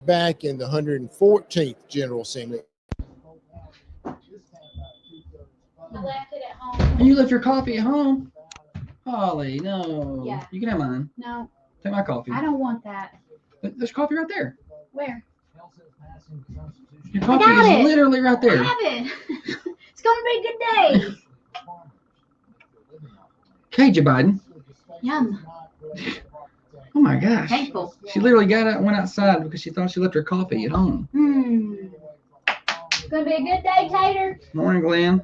back in the 114th General Assembly. I left it at home. And you left your coffee at home? Holly, no. Yeah. You can have mine. No, Take my coffee. I don't want that. There's coffee right there. Where? Your coffee got is it. literally right I there. have it. It's going to be a good day. Okay, Joe Biden. Yum. Oh my gosh. Thankful. She literally got out and went outside because she thought she left her coffee at home. It's going to be a good day, Tater. Morning, Glenn.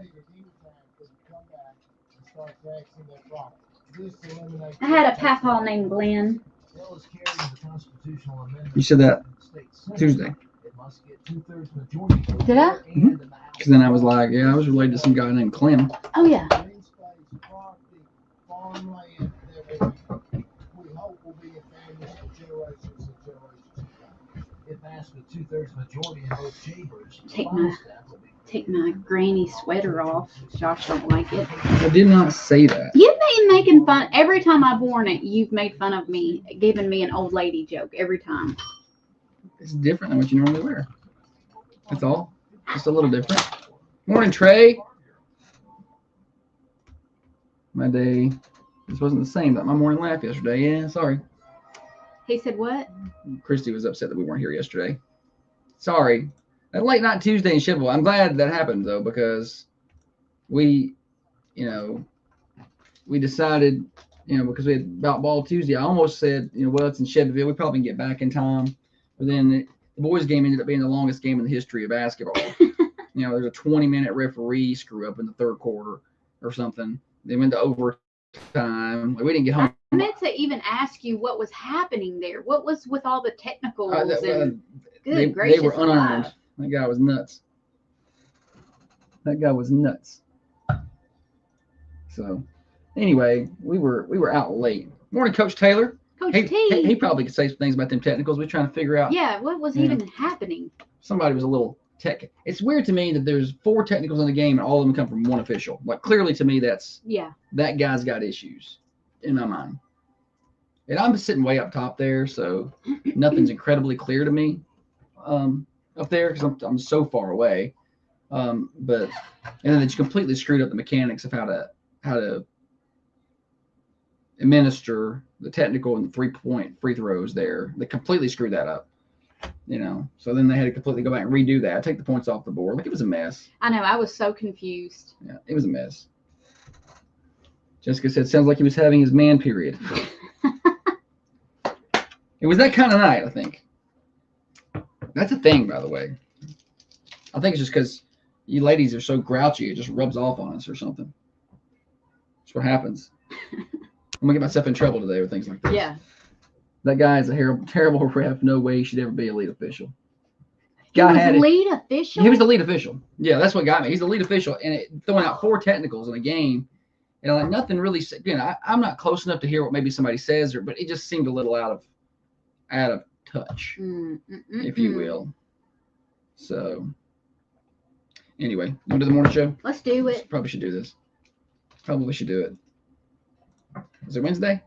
I had a papaw named Glenn. You said that Tuesday. Did I? Because then I was like, yeah, I was related to some guy named Clem. Oh, yeah. Take my granny sweater off. Josh don't like it. I did not say that. You've been making fun. Every time I've worn it, you've made fun of me, giving me an old lady joke every time. It's different than what you normally wear. That's all. Just a little different. Morning, Trey. My day just wasn't the same. But my morning laugh yesterday. Yeah, sorry. He said what? Christy was upset that we weren't here yesterday. Sorry. That late night Tuesday in Chippewa. I'm glad that happened, though, because we decided, because we had about ball Tuesday, I almost said, well, it's in Chebbville. We probably can get back in time. But then the boys' game ended up being the longest game in the history of basketball. There's a 20-minute referee screw up in the third quarter or something. They went to overtime. We didn't get home. I meant to even ask you what was happening there. What was with all the technicals and good gracious they were unarmed. alive. That guy was nuts. So, anyway, we were out late. Morning, Coach Taylor. Coach T. He probably could say some things about them technicals. We're trying to figure out. Yeah, what was even happening? Somebody was a little tech. It's weird to me that there's 4 technicals in the game and all of them come from one official. Like, clearly to me, that guy's got issues in my mind. And I'm sitting way up top there, so nothing's incredibly clear to me up there because I'm so far away. And then it's completely screwed up the mechanics of how to administer the technical and the 3-point free throws there. They completely screwed that up. So then they had to completely go back and redo that, take the points off the board. Like, it was a mess. I know, I was so confused. Yeah, it was a mess. Jessica said, sounds like he was having his man period. It was that kind of night, I think. That's a thing, by the way. I think it's just because you ladies are so grouchy, it just rubs off on us or something. That's what happens. I'm going to get myself in trouble today with things like this. Yeah. That guy is a terrible ref. No way he should ever be a lead official. He was lead official? He was the lead official. Yeah, that's what got me. He's the lead official, and throwing out 4 technicals in a game. Like, nothing really. Again, I'm not close enough to hear what maybe somebody says, but it just seemed a little out of touch, if you will. So, anyway, you want to do the morning show? Let's do it. Probably should do this. Probably should do it. Is it Wednesday?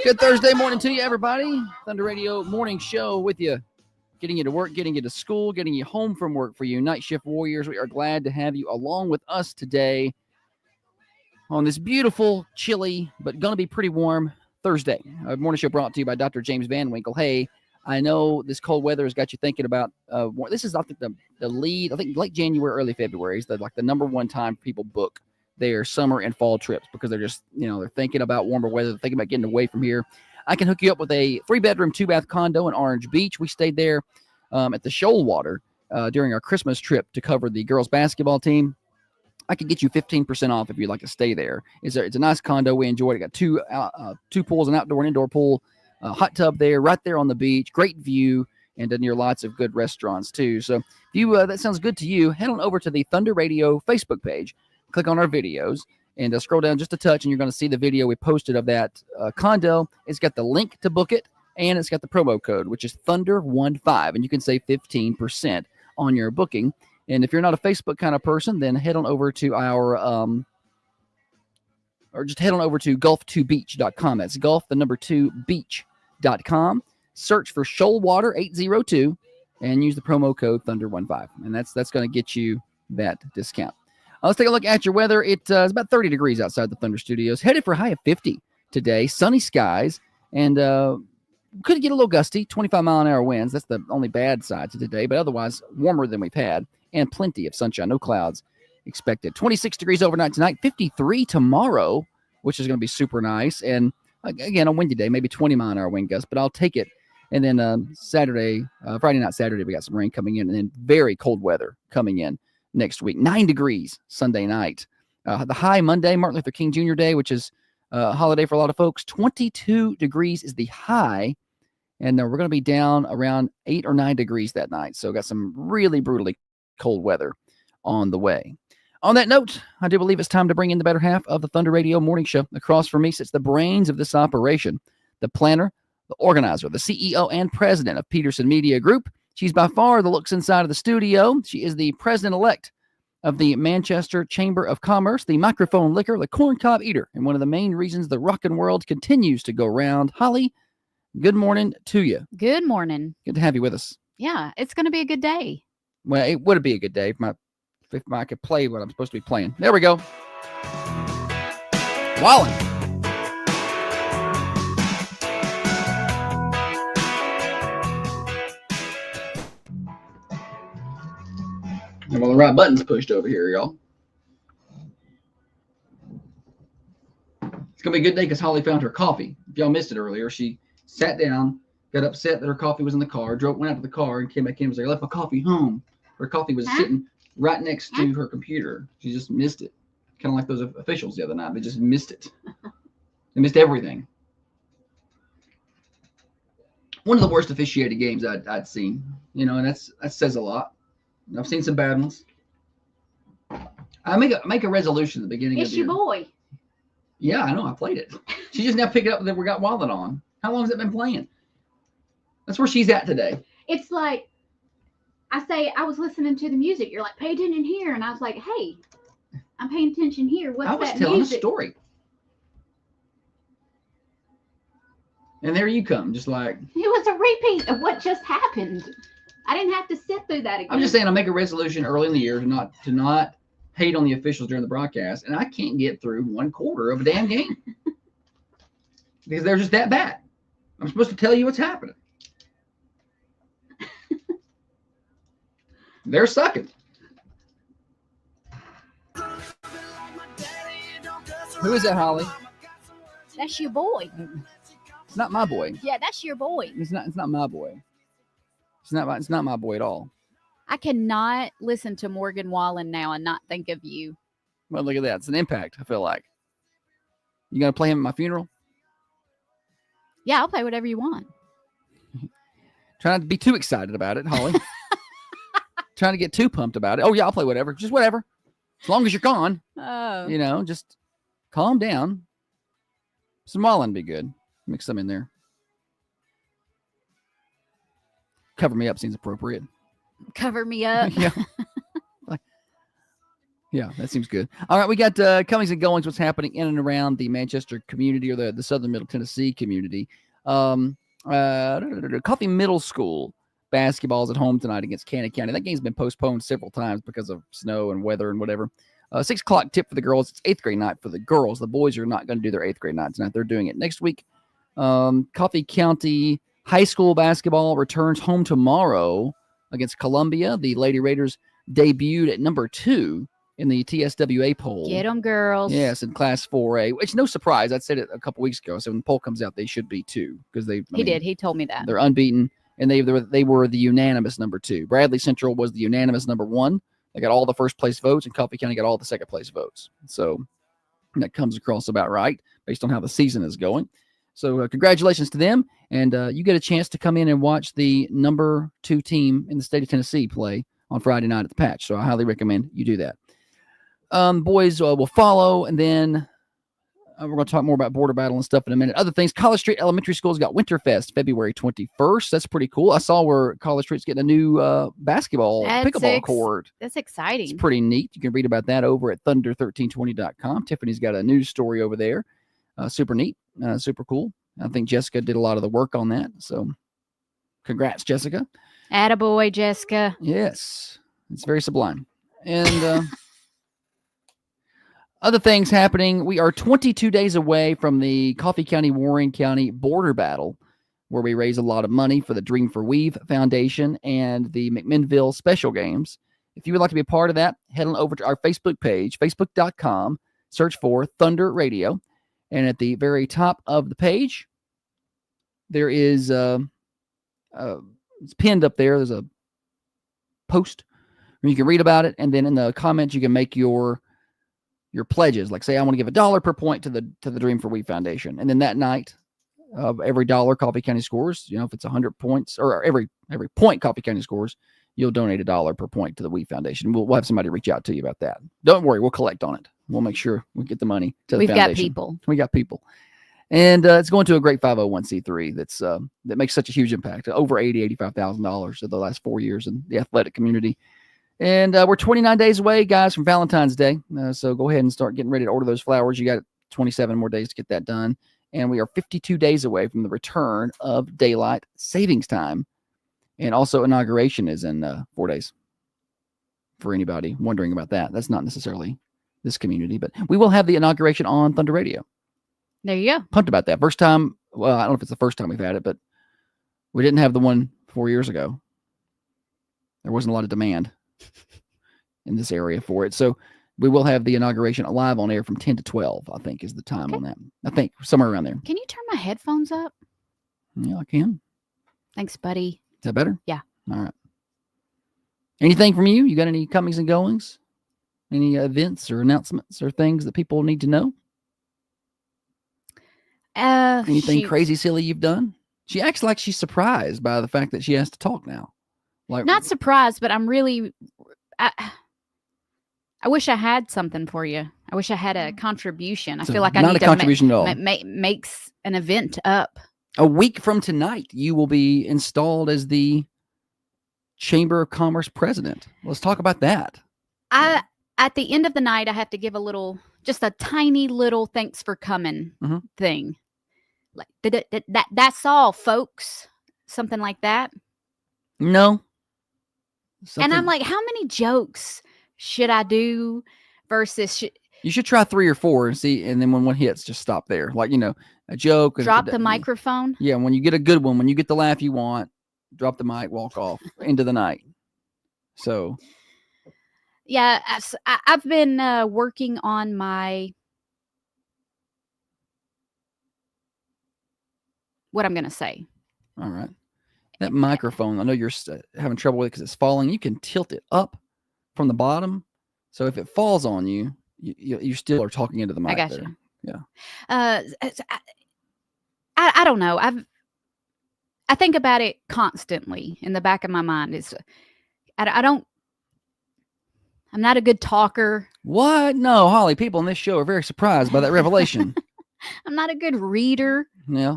Good Thursday morning to you, everybody. Thunder Radio morning show with you. Getting you to work, getting you to school, getting you home from work for you night shift warriors. We are glad to have you along with us today on this beautiful, chilly, but going to be pretty warm Thursday. Morning show brought to you by Dr. James Van Winkle. Hey, I know this cold weather has got you thinking about this is, I think, the lead. I think late January, early February is the number one time people book their summer and fall trips because they're just, they're thinking about warmer weather, they're thinking about getting away from here. I can hook you up with a 3-bedroom, 2-bath condo in Orange Beach. We stayed there at the Shoalwater during our Christmas trip to cover the girls basketball team. I could get you 15% off if you'd like to stay there. It's a nice condo. We enjoyed it. Got two pools, an outdoor and indoor pool, hot tub there, right there on the beach. Great view, and near lots of good restaurants too. So if you that sounds good to you, head on over to the Thunder Radio Facebook page. Click on our videos and scroll down just a touch, and you're going to see the video we posted of that condo. It's got the link to book it, and it's got the promo code, which is Thunder15, and you can save 15% on your booking. And if you're not a Facebook kind of person, then head on over to our or just head on over to golf2beach.com. That's golf, the number 2, beach.com. search for Shoalwater 802 and use the promo code Thunder15. And that's going to get you that discount. Let's take a look at your weather. It's about 30 degrees outside the Thunder Studios. Headed for a high of 50 today. Sunny skies. And could get a little gusty. 25-mile-an-hour winds. That's the only bad side to today. But otherwise, warmer than we've had. And plenty of sunshine. No clouds expected. 26 degrees overnight tonight. 53 tomorrow, which is going to be super nice. And again, on windy day, maybe 20-mile-an-hour wind gusts. But I'll take it. And then Friday night, Saturday, we got some rain coming in. And then very cold weather coming in next week. 9 degrees Sunday night. The high Monday, Martin Luther King Jr. Day, which is a holiday for a lot of folks. 22 degrees is the high. And we're going to be down around 8 or 9 degrees that night. So got some really brutally cold weather on the way. On that note, I do believe it's time to bring in the better half of the Thunder Radio Morning Show. Across from me sits the brains of this operation, the planner, the organizer, the CEO and president of Peterson Media Group. She's by far the looks inside of the studio. She is the president-elect of the Manchester Chamber of Commerce, the microphone licker, the corncob eater, and one of the main reasons the rockin' world continues to go round. Holly, good morning to you. Good morning. Good to have you with us. Yeah, it's going to be a good day. Well, it would be a good day if I could play what I'm supposed to be playing. There we go. Wallen. And well, the right button's pushed over here, y'all. It's going to be a good day because Holly found her coffee. If y'all missed it earlier, she sat down, got upset that her coffee was in the car, went out to the car and came back in and was like, I left my coffee home. Her coffee was sitting right next to her computer. She just missed it. Kind of like those officials the other night. They just missed it. They missed everything. One of the worst officiated games I'd seen, and that says a lot. I've seen some bad ones. I make a resolution at the beginning of the year. It's your boy. Yeah, I know. I played it. She just now picked it up that we got Wallet on. How long has it been playing? That's where she's at today. It's like, I say, I was listening to the music. You're like, pay attention here. And I was like, hey, I'm paying attention here. What's that music? I was telling a story. And there you come, just like. It was a repeat of what just happened. I didn't have to sit through that again. I'm just saying I make a resolution early in the year to not hate on the officials during the broadcast. And I can't get through 1/4 of a damn game. Because they're just that bad. I'm supposed to tell you what's happening. They're sucking. Who is that, Holly? That's your boy. It's not my boy. Yeah, that's your boy. It's not my boy. It's not my boy at all. I cannot listen to Morgan Wallen now and not think of you. Well, look at that. It's an impact, I feel like. You gonna play him at my funeral? Yeah, I'll play whatever you want. Try not to be too excited about it, Holly. Trying to get too pumped about it. Oh, yeah, I'll play whatever. Just whatever. As long as you're gone. Oh. Just calm down. Some Wallen be good. Mix some in there. Cover Me Up seems appropriate. Cover me up. Yeah. Yeah, that seems good. All right, we got comings and goings, what's happening in and around the Manchester community or the Southern Middle Tennessee community. Coffee Middle School basketball's at home tonight against Cannon County. That game's been postponed several times because of snow and weather and whatever. 6 o'clock tip for the girls. It's 8th grade night for the girls. The boys are not going to do their 8th grade night tonight. They're doing it next week. Coffee County High School basketball returns home tomorrow against Columbia. The Lady Raiders debuted at number 2 in the TSWA poll. Get them, girls. Yes, in Class 4A. It's no surprise. I said it a couple weeks ago. So when the poll comes out, they should be 2 because he did. He told me that. They're unbeaten, and they were the unanimous number 2. Bradley Central was the unanimous number 1. They got all the first place votes, and Coffee County got all the second place votes. So that comes across about right based on how the season is going. So congratulations to them, and you get a chance to come in and watch the number 2 team in the state of Tennessee play on Friday night at the Patch. So I highly recommend you do that. Boys will follow, and then we're going to talk more about border battle and stuff in a minute. Other things, College Street Elementary School's got Winterfest February 21st. That's pretty cool. I saw where College Street's getting a new pickleball court. That's exciting. It's pretty neat. You can read about that over at thunder1320.com. Tiffany's got a news story over there. Super neat. Super cool. I think Jessica did a lot of the work on that. So Congrats, Jessica. Attaboy, Jessica. Yes, it's very sublime. And other things happening. We are 22 days away from the Coffee County, Warren County border battle, where we raise a lot of money for the Dream for Weave Foundation and the McMinnville Special Games. If you would like to be a part of that, head on over to our Facebook page, facebook.com, search for Thunder Radio. And at the very top of the page, there is, it's pinned up there, there's a post where you can read about it. And then in the comments, you can make your pledges. Like, say, I want to give $1 per point to the Dream for We Foundation. And then that night, of every dollar Coffee County scores, if it's 100 points, or every point Coffee County scores, you'll donate $1 per point to the We Foundation. We'll have somebody reach out to you about that. Don't worry, we'll collect on it. We'll make sure we get the money to the foundation. We got people. And it's going to a great 501c3 that makes such a huge impact. Over $85,000 of the last 4 years in the athletic community. And we're 29 days away, guys, from Valentine's Day. So go ahead and start getting ready to order those flowers. You got 27 more days to get that done. And we are 52 days away from the return of daylight savings time. And also inauguration is in 4 days. For anybody wondering about that. That's not necessarily this community, but we will have the inauguration on Thunder Radio. There you go. Pumped about that. First time, well, I don't know if it's the first time we've had it, but we didn't have the one 4 years ago. There wasn't a lot of demand in this area for it. So we will have the inauguration live on air from 10 to 12, I think, is the time on that. I think somewhere around there. Can you turn my headphones up? Yeah, I can. Thanks, buddy. Is that better? Yeah. All right. Anything from you? You got any comings and goings? Any events or announcements or things that people need to know? Anything crazy, silly you've done? She acts like she's surprised by the fact that she has to talk now. Like, not surprised, but I'm really... I wish I had something for you. I wish I had a contribution. I feel like I not need a contribution at all. Makes an event up. A week from tonight, you will be installed as the Chamber of Commerce president. Let's talk about that. At the end of the night, I have to give just a tiny little thanks for coming thing. Like that's all, folks. Something like that. No. And I'm like, how many jokes should I do versus... You should try 3 or 4 and see, and then when one hits, just stop there. Like, a joke. Drop the microphone? Yeah, when you get a good one, when you get the laugh you want, drop the mic, walk off into the night. So... Yeah, I've been working on my... what I'm going to say. All right. That microphone, I know you're having trouble with it because it's falling. You can tilt it up from the bottom. So if it falls on you, you still are talking into the mic. I got there. you. Yeah. I don't know. I think about it constantly in the back of my mind. I'm not a good talker. What? No, Holly, people on this show are very surprised by that revelation. I'm not a good reader. Yeah.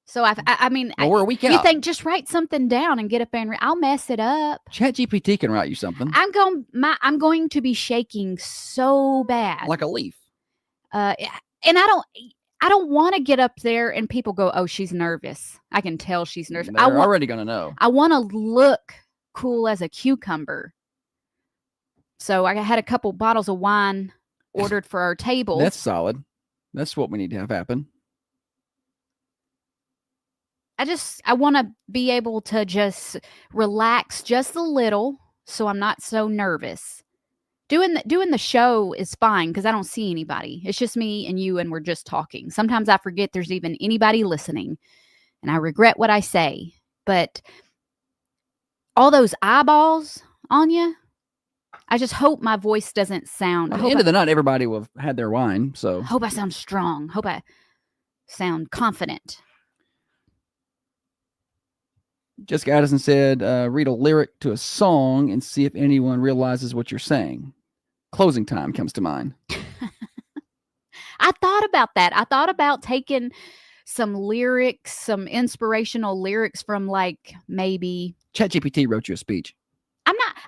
So I mean, well, we're a week out. You think just write something down and get up there and I'll mess it up. ChatGPT can write you something. I'm going to be shaking so bad, like a leaf. And I don't want to get up there and people go, "Oh, she's nervous." I can tell she's nervous. They're already gonna know. I want to look cool as a cucumber. So I had a couple bottles of wine ordered for our table. That's solid. That's what we need to have happen. I want to be able to just relax just a little so I'm not so nervous. Doing the show is fine because I don't see anybody. It's just me and you and we're just talking. Sometimes I forget there's even anybody listening and I regret what I say. But all those eyeballs on you, I just hope my voice doesn't sound... At the end of the night, everybody will have had their wine, so... Hope I sound strong. Hope I sound confident. Jessica Addison said, read a lyric to a song and see if anyone realizes what you're saying. Closing time comes to mind. I thought about that. I thought about taking some lyrics, some inspirational lyrics from like maybe... ChatGPT wrote you a speech.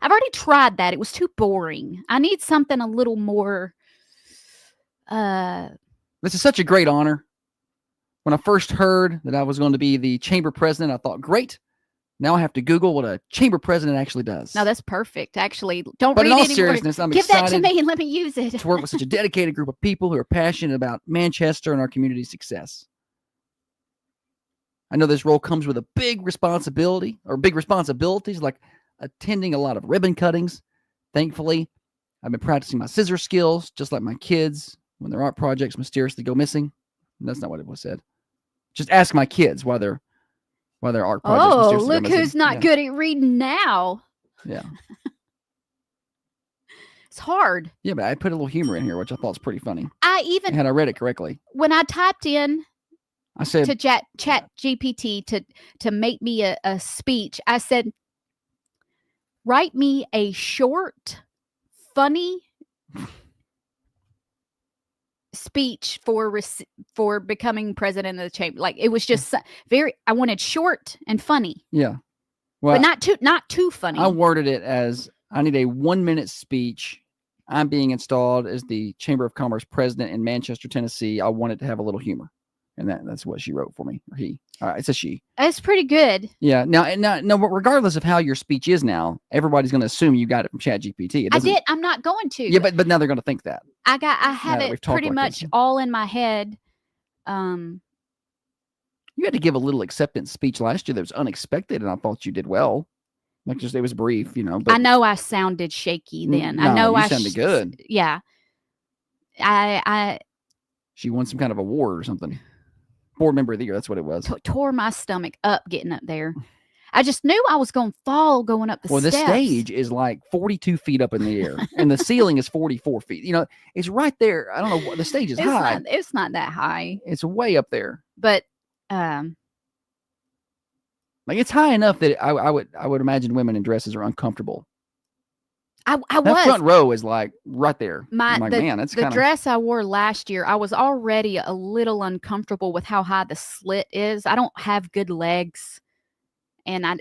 I've already tried that. It was too boring. I need something a little more... This is such a great honor. When I first heard that I was going to be the chamber president, I thought, great. Now I have to Google what a chamber president actually does. No, that's perfect. Actually, don't But read in all anymore. seriousness, I'm Give that to excited me and let me use it. to work with such a dedicated group of people who are passionate about Manchester and our community's success. I know this role comes with a big responsibility or big responsibilities like attending a lot of ribbon cuttings. Thankfully, I've been practicing my scissor skills just like my kids when their art projects mysteriously go missing. That's not what it was said. Just ask my kids why their art projects Oh, mysteriously look go missing. who's not good at reading now. Yeah. It's hard. Yeah, but I put a little humor in here, which I thought was pretty funny. Had I read it correctly. When I typed in I said to chat GPT to make me a speech, I said, write me a short, funny speech for becoming president of the chamber. Like it was just I wanted short and funny. Yeah. Well, but not too funny. I worded it as I need a 1-minute speech. I'm being installed as the Chamber of Commerce president in Manchester, Tennessee. I want it to have a little humor. And that's what she wrote for me, or he. All right, it's a she. That's pretty good. Yeah. Now, but regardless of how your speech is now, everybody's going to assume you got it from ChatGPT. I did. I'm not going to. Yeah, but now they're going to think that. I have it pretty much all in my head. You had to give a little acceptance speech last year that was unexpected, and I thought you did well. Like it was brief, But I know I sounded shaky then. No, I know you sounded good. Yeah. She won some kind of award or something. Board member of the year. That's what it was. Tore my stomach up getting up there. I just knew I was going to fall going up the steps. Well, the stage is like 42 feet up in the air, and the ceiling is 44 feet. It's right there. I don't know. The stage is high. It's not that high. It's way up there. But like it's high enough that I would imagine women in dresses are uncomfortable. I that was. Front row is like right there. The dress I wore last year, I was already a little uncomfortable with how high the slit is. I don't have good legs, and I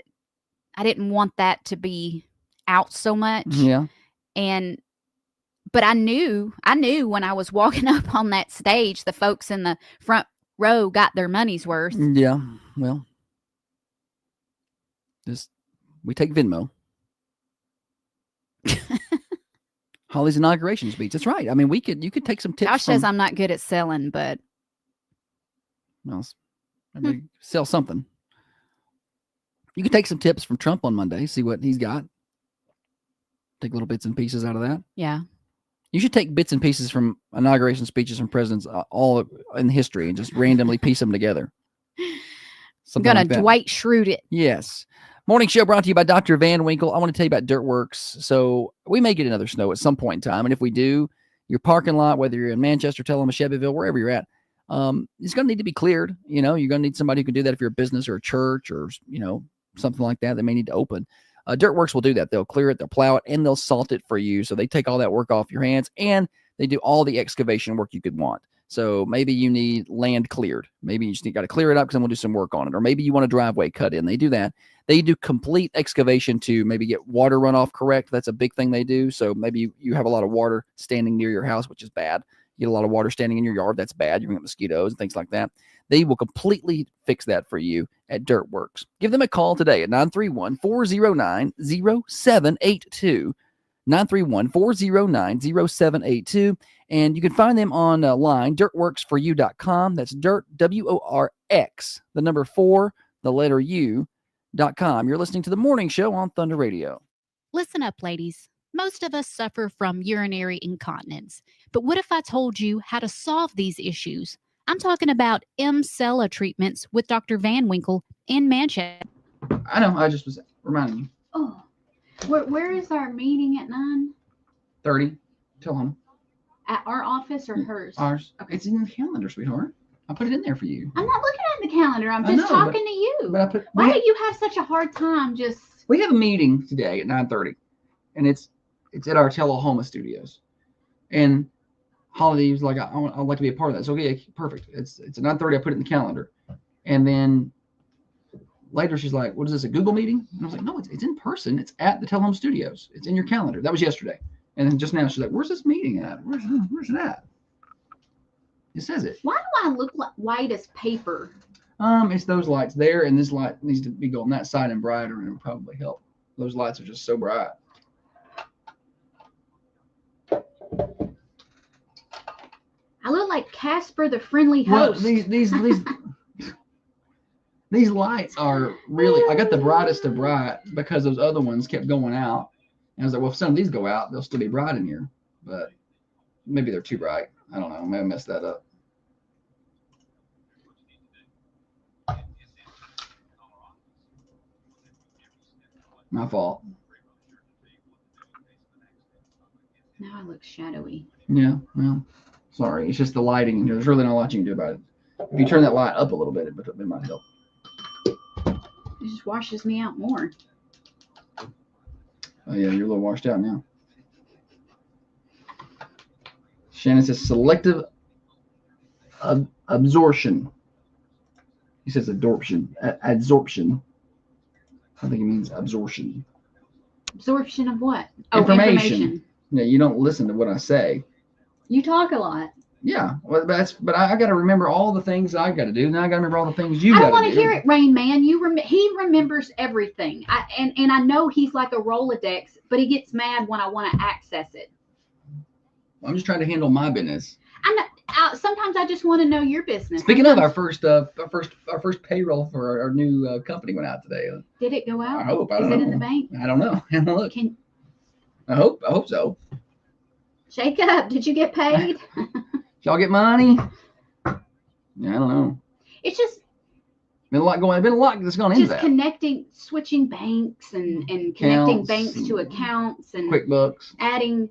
didn't want that to be out so much. Yeah. But I knew when I was walking up on that stage, the folks in the front row got their money's worth. Yeah. Well, we take Venmo. Holly's inauguration speech. That's right. I mean, you could take some tips. Josh says I'm not good at selling, but maybe sell something. You could take some tips from Trump on Monday, see what he's got. Take little bits and pieces out of that. Yeah. You should take bits and pieces from inauguration speeches from presidents all in history and just randomly piece them together. I'm going to Dwight Schrute it. Yes. Morning show brought to you by Dr. Van Winkle. I want to tell you about Dirtworks. So we may get another snow at some point in time. And if we do, your parking lot, whether you're in Manchester, Tellum, Shelbyville, wherever you're at, it's going to need to be cleared. You're going to need somebody who can do that if you're a business or a church or, something like that may need to open. Dirtworks will do that. They'll clear it, they'll plow it, and they'll salt it for you. So they take all that work off your hands, and they do all the excavation work you could want. So maybe you need land cleared. Maybe you just got to clear it up because then we'll do some work on it. Or maybe you want a driveway cut in. They do that. They do complete excavation to maybe get water runoff correct. That's a big thing they do. So maybe you have a lot of water standing near your house, which is bad. You get a lot of water standing in your yard. That's bad. You're going to get mosquitoes and things like that. They will completely fix that for you at Dirtworks. Give them a call today at 931-409-0782. 931-409-0782. And you can find them online, dirtworksforyou.com. That's dirt, W-O-R-X, the number 4, the letter U.com. You're listening to The Morning Show on Thunder Radio. Listen up, ladies. Most of us suffer from urinary incontinence. But what if I told you how to solve these issues? I'm talking about Mcella treatments with Dr. Van Winkle in Manchester. I know. I just was reminding you. Oh, where is our meeting at 9:30. Tell them. At our office or hers? Ours. Okay. It's in the calendar, sweetheart. I put it in there for you. I'm not looking at the calendar. I'm just talking to you. Why do you have such a hard time just... We have a meeting today at 9:30, and it's at our Tullahoma studios. And Holly was like, I'd like to be a part of that. So, yeah, perfect. It's at 9:30. I put it in the calendar. And then later she's like, what is this, a Google meeting? And I was like, no, it's in person. It's at the Tullahoma studios. It's in your calendar. That was yesterday. And then just now she's like, where's this meeting at? Where's it at? It says it. Why do I look like white as paper? It's those lights there, and this light needs to be going that side and brighter, and it'll probably help. Those lights are just so bright. I look like Casper the Friendly Well, Host. these lights are really. I got the brightest of bright because those other ones kept going out. And I was like, well, if some of these go out, they'll still be bright in here. But maybe they're too bright. I don't know. Maybe I messed that up. My fault. Now I look shadowy. Yeah, well, sorry. It's just the lighting. There's really not a lot you can do about it. If you turn that light up a little bit, it might help. It just washes me out more. Oh, yeah, you're a little washed out now. Shannon says selective absorption. He says adsorption. Adsorption. I think he means absorption. Absorption of what? Information. Yeah, you don't listen to what I say. You talk a lot. Yeah, well, but I got to remember all the things I got to do. Now I got to remember all the things you got to do. I don't want to hear it, Rain Man. He remembers everything. And I know he's like a Rolodex, but he gets mad when I want to access it. I'm just trying to handle my business. Sometimes I just want to know your business. Speaking of our first payroll for our new company went out today. Did it go out? I hope. Is it in the bank? I don't know. Look. I hope so. Shake up. Did you get paid? Y'all get money? Yeah, I don't know. It's just been a lot that's gone into that. Just switching banks and connecting banks to accounts and QuickBooks. Adding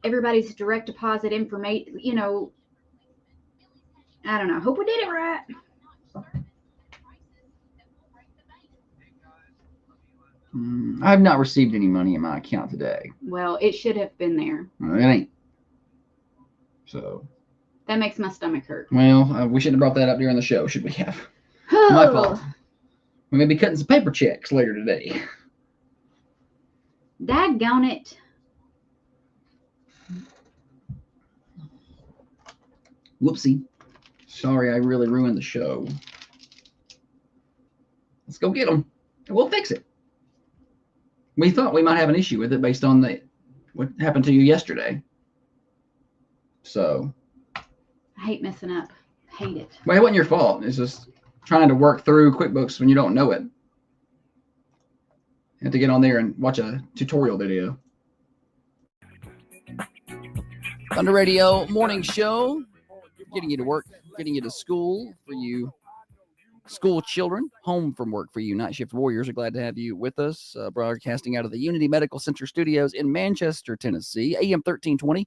everybody's direct deposit information. You know, I don't know. Hope we did it right. I have not received any money in my account today. Well, it should have been there. Well, it ain't. So. That makes my stomach hurt. Well, we shouldn't have brought that up during the show, should we have? My fault. We may be cutting some paper checks later today. Daggone it. Whoopsie. Sorry, I really ruined the show. Let's go get them. We'll fix it. We thought we might have an issue with it based on what happened to you yesterday. So. I hate messing up. Hate it. Well, it wasn't your fault. It's just trying to work through QuickBooks when you don't know it. You have to get on there and watch a tutorial video. Thunder Radio Morning Show. Getting you to work, getting you to school for you school children, home from work for you night shift warriors. Are glad to have you with us. Broadcasting out of the Unity Medical Center studios in Manchester, Tennessee. AM 1320,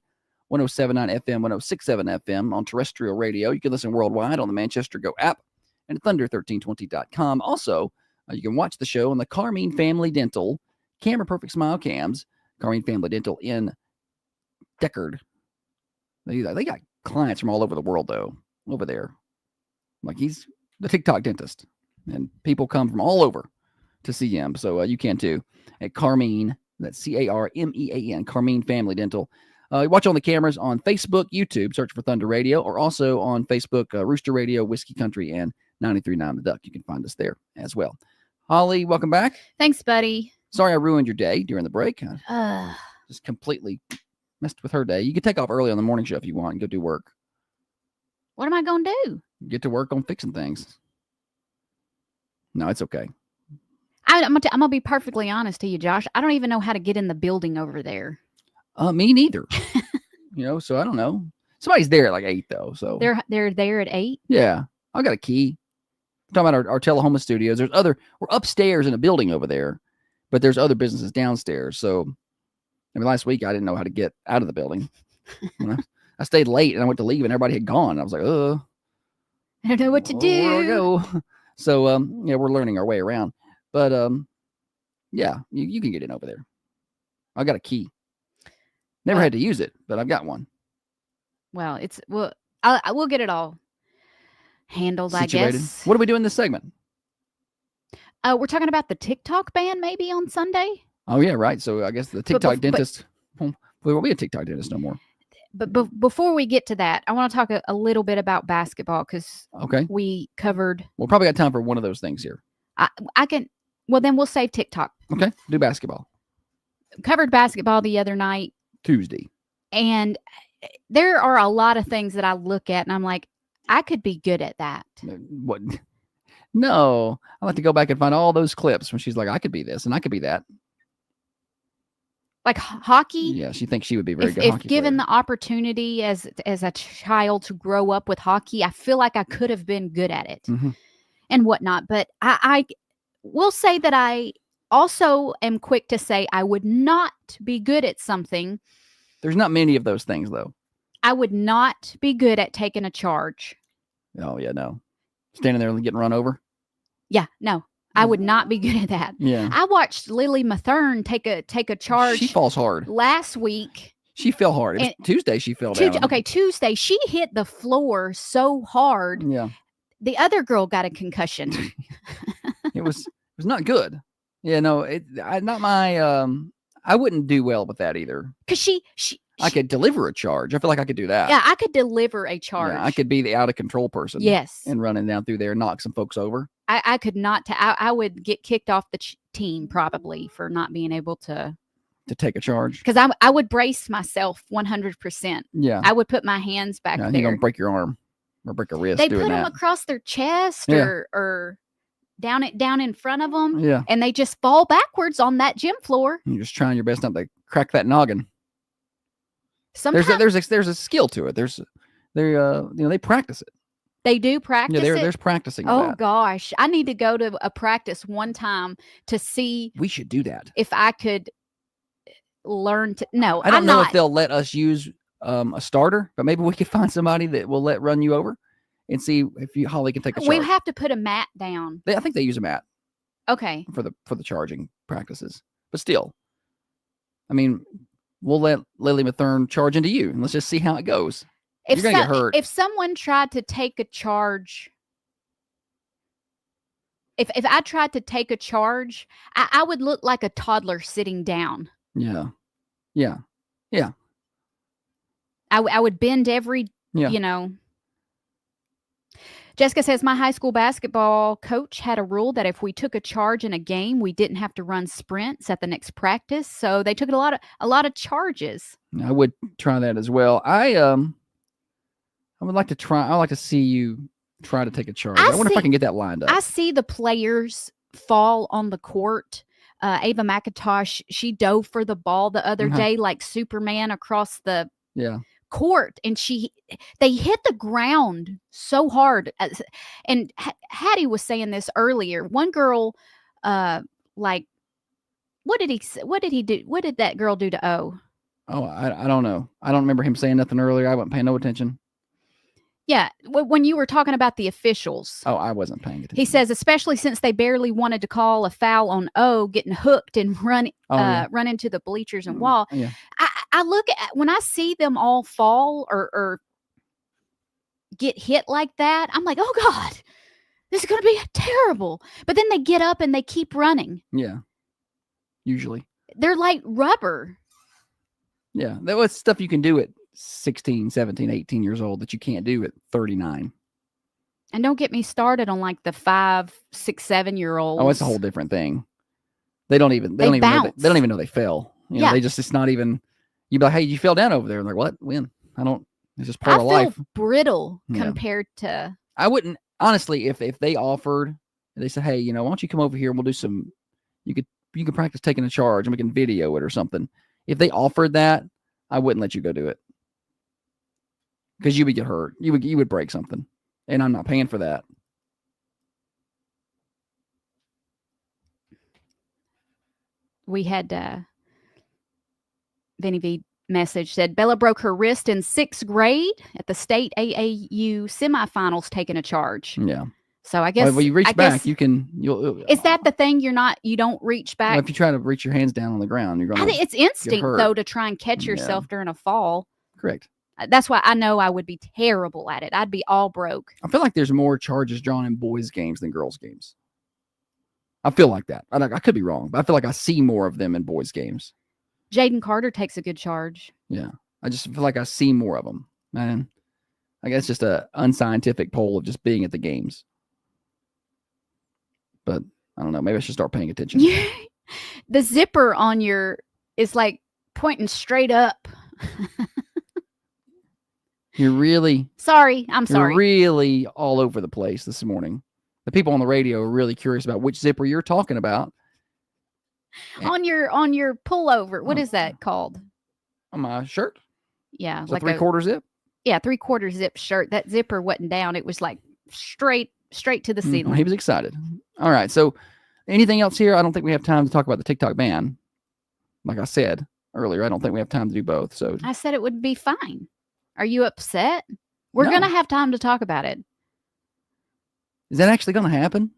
107.9 FM, 106.7 FM on terrestrial radio. You can listen worldwide on the Manchester Go app and thunder1320.com. Also, you can watch the show on the Carmine Family Dental Camera Perfect Smile Cams. Carmine Family Dental in Deckard. They got clients from all over the world, though, over there. Like, he's the TikTok dentist, and people come from all over to see him. So you can too at Carmine. That's Carmean, Carmine Family Dental. Watch on the cameras on Facebook, YouTube, search for Thunder Radio, or also on Facebook, Rooster Radio, Whiskey Country, and 93.9 The Duck. You can find us there as well. Holly, welcome back. Thanks, buddy. Sorry I ruined your day during the break. Just completely messed with her day. You can take off early on the morning show if you want and go do work. What am I going to do? Get to work on fixing things. No, it's okay. I'm gonna be perfectly honest to you, Josh. I don't even know how to get in the building over there. Me neither. So I don't know. Somebody's there at like 8 though. So they're there at 8. Yeah, I got a key. I'm talking about our Telehoma studios. We're upstairs in a building over there, but there's other businesses downstairs. So, last week I didn't know how to get out of the building. I stayed late and I went to leave and everybody had gone. I was like, I don't know what to do. Where do I go? So, we're learning our way around. But, yeah, you can get in over there. I got a key. Never had to use it, but I've got one. Well, I will get it all handled, situated. I guess. What are we doing this segment? We're talking about the TikTok ban maybe on Sunday. Oh, yeah, right. So I guess the TikTok dentist, there won't be a TikTok dentist no more. But before we get to that, I want to talk a little bit about basketball because Okay. we covered. We'll probably got time for one of those things here. I can. Well, then we'll save TikTok. Okay. Do basketball. Covered basketball the other night, Tuesday. and there are a lot of things that I look at, and I'm like, I could be good at that. What? No. I'll have to go back and find all those clips when she's like, I could be this and I could be that. Like hockey. Yeah, she thinks she would be a very good If hockey given player. the opportunity as a child to grow up with hockey, I feel like I could have been good at it Mhm. and whatnot. But I will say that I also am quick to say I would not be good at something. There's not many of those things, though. I would not be good at taking a charge. Oh, yeah, no. Standing there and getting run over. Yeah, no, I would not be good at that. Yeah. I watched Lily Mathern take a charge She falls hard. last week. She fell hard. It was Tuesday she fell down. Tuesday she hit the floor so hard. Yeah. The other girl got a concussion. It was not good. Yeah, no, not my I wouldn't do well with that either. Because I could deliver a charge. I feel like I could do that. yeah, I could deliver a charge. Yeah, I could be the out of control person. Yes. And running down through there and knock some folks over. I could not. I would get kicked off the team probably for not being able to take a charge. Because I would brace myself 100%. Yeah. I would put my hands back You're there. going to break your arm or break a wrist They doing put them that. across their chest Yeah. or down in front of them. Yeah. And they just fall backwards on that gym floor. You're just trying your best not to crack that noggin. Sometimes There's a skill to it. They practice it. they do practice Yeah, it. there's practicing. Oh that. gosh, I need to go to a practice one time to see We should do that. if I could learn to. No, I don't I'm know not. if they'll let us use a starter, but maybe we could find somebody that will run you over and see if Holly can take a charge. We have to put a mat down. I think they use a mat Okay. for the charging practices, but still, I mean, we'll let Lily Mathern charge into you, and let's just see how it goes. You're gonna get hurt. If someone tried to take a charge, if I tried to take a charge, I would look like a toddler sitting down. Yeah. I would bend every, Yeah. Jessica says, my high school basketball coach had a rule that if we took a charge in a game, we didn't have to run sprints at the next practice. So they took a lot of charges. I would try that as well. I would like to try. I like to see you try to take a charge. I wonder if I can get that lined up. I see the players fall on the court. Ava McIntosh, she dove for the ball the other day like Superman across the court, and they hit the ground so hard. And Hattie was saying this earlier. One girl, what did he do? What did that girl do to O? Oh, I don't know. I don't remember him saying nothing earlier. I wasn't paying no attention. Yeah, when you were talking about the officials. Oh, I wasn't paying attention. He says, especially since they barely wanted to call a foul on O, getting hooked and run into the bleachers and wall. Yeah. I look at when I see them all fall or get hit like that, I'm like, oh God, this is going to be terrible. But then they get up and they keep running. Yeah. Usually. They're like rubber. Yeah. That was stuff you can do at 16, 17, 18 years old that you can't do at 39. And don't get me started on like the 5, 6, 7-year-olds. Oh, it's a whole different thing. They don't even know they fell. They just, it's not even, you'd be like, hey, you fell down over there. And they're like, what? When? It's just part of life. Brittle compared to. I wouldn't, honestly, if they offered, they said, hey, why don't you come over here and we'll do some, you could practice taking a charge and we can video it or something. If they offered that, I wouldn't let you go do it. Because you would get hurt. You would break something. And I'm not paying for that. We had Vinny V message said Bella broke her wrist in 6th grade at the state AAU semifinals taking a charge. Yeah. So I guess when you reach back, you'll. Is that the thing? You don't reach back. Well, if you try to reach your hands down on the ground, you're going to. I think it's instinct though to try and catch yourself during a fall. Correct. That's why I know I would be terrible at it. I'd be all broke. I feel like there's more charges drawn in boys' games than girls' games. I feel like that. I could be wrong, but I feel like I see more of them in boys' games. Jaden Carter takes a good charge. Yeah. I just feel like I see more of them. Man, I guess just a unscientific poll of just being at the games. But I don't know. Maybe I should start paying attention. The zipper on your is like pointing straight up. You're really sorry. I'm sorry. You're really all over the place this morning. The people on the radio are really curious about which zipper you're talking about. On your pullover. What is that called? On my shirt. Yeah, So like 3/4 zip. Yeah, 3/4 zip shirt. That zipper wasn't down. It was like straight to the ceiling. He was excited. All right. So anything else here? I don't think we have time to talk about the TikTok ban. Like I said earlier, I don't think we have time to do both. So I said it would be fine. Are you upset? We're going to have time to talk about it. Is that actually going to happen?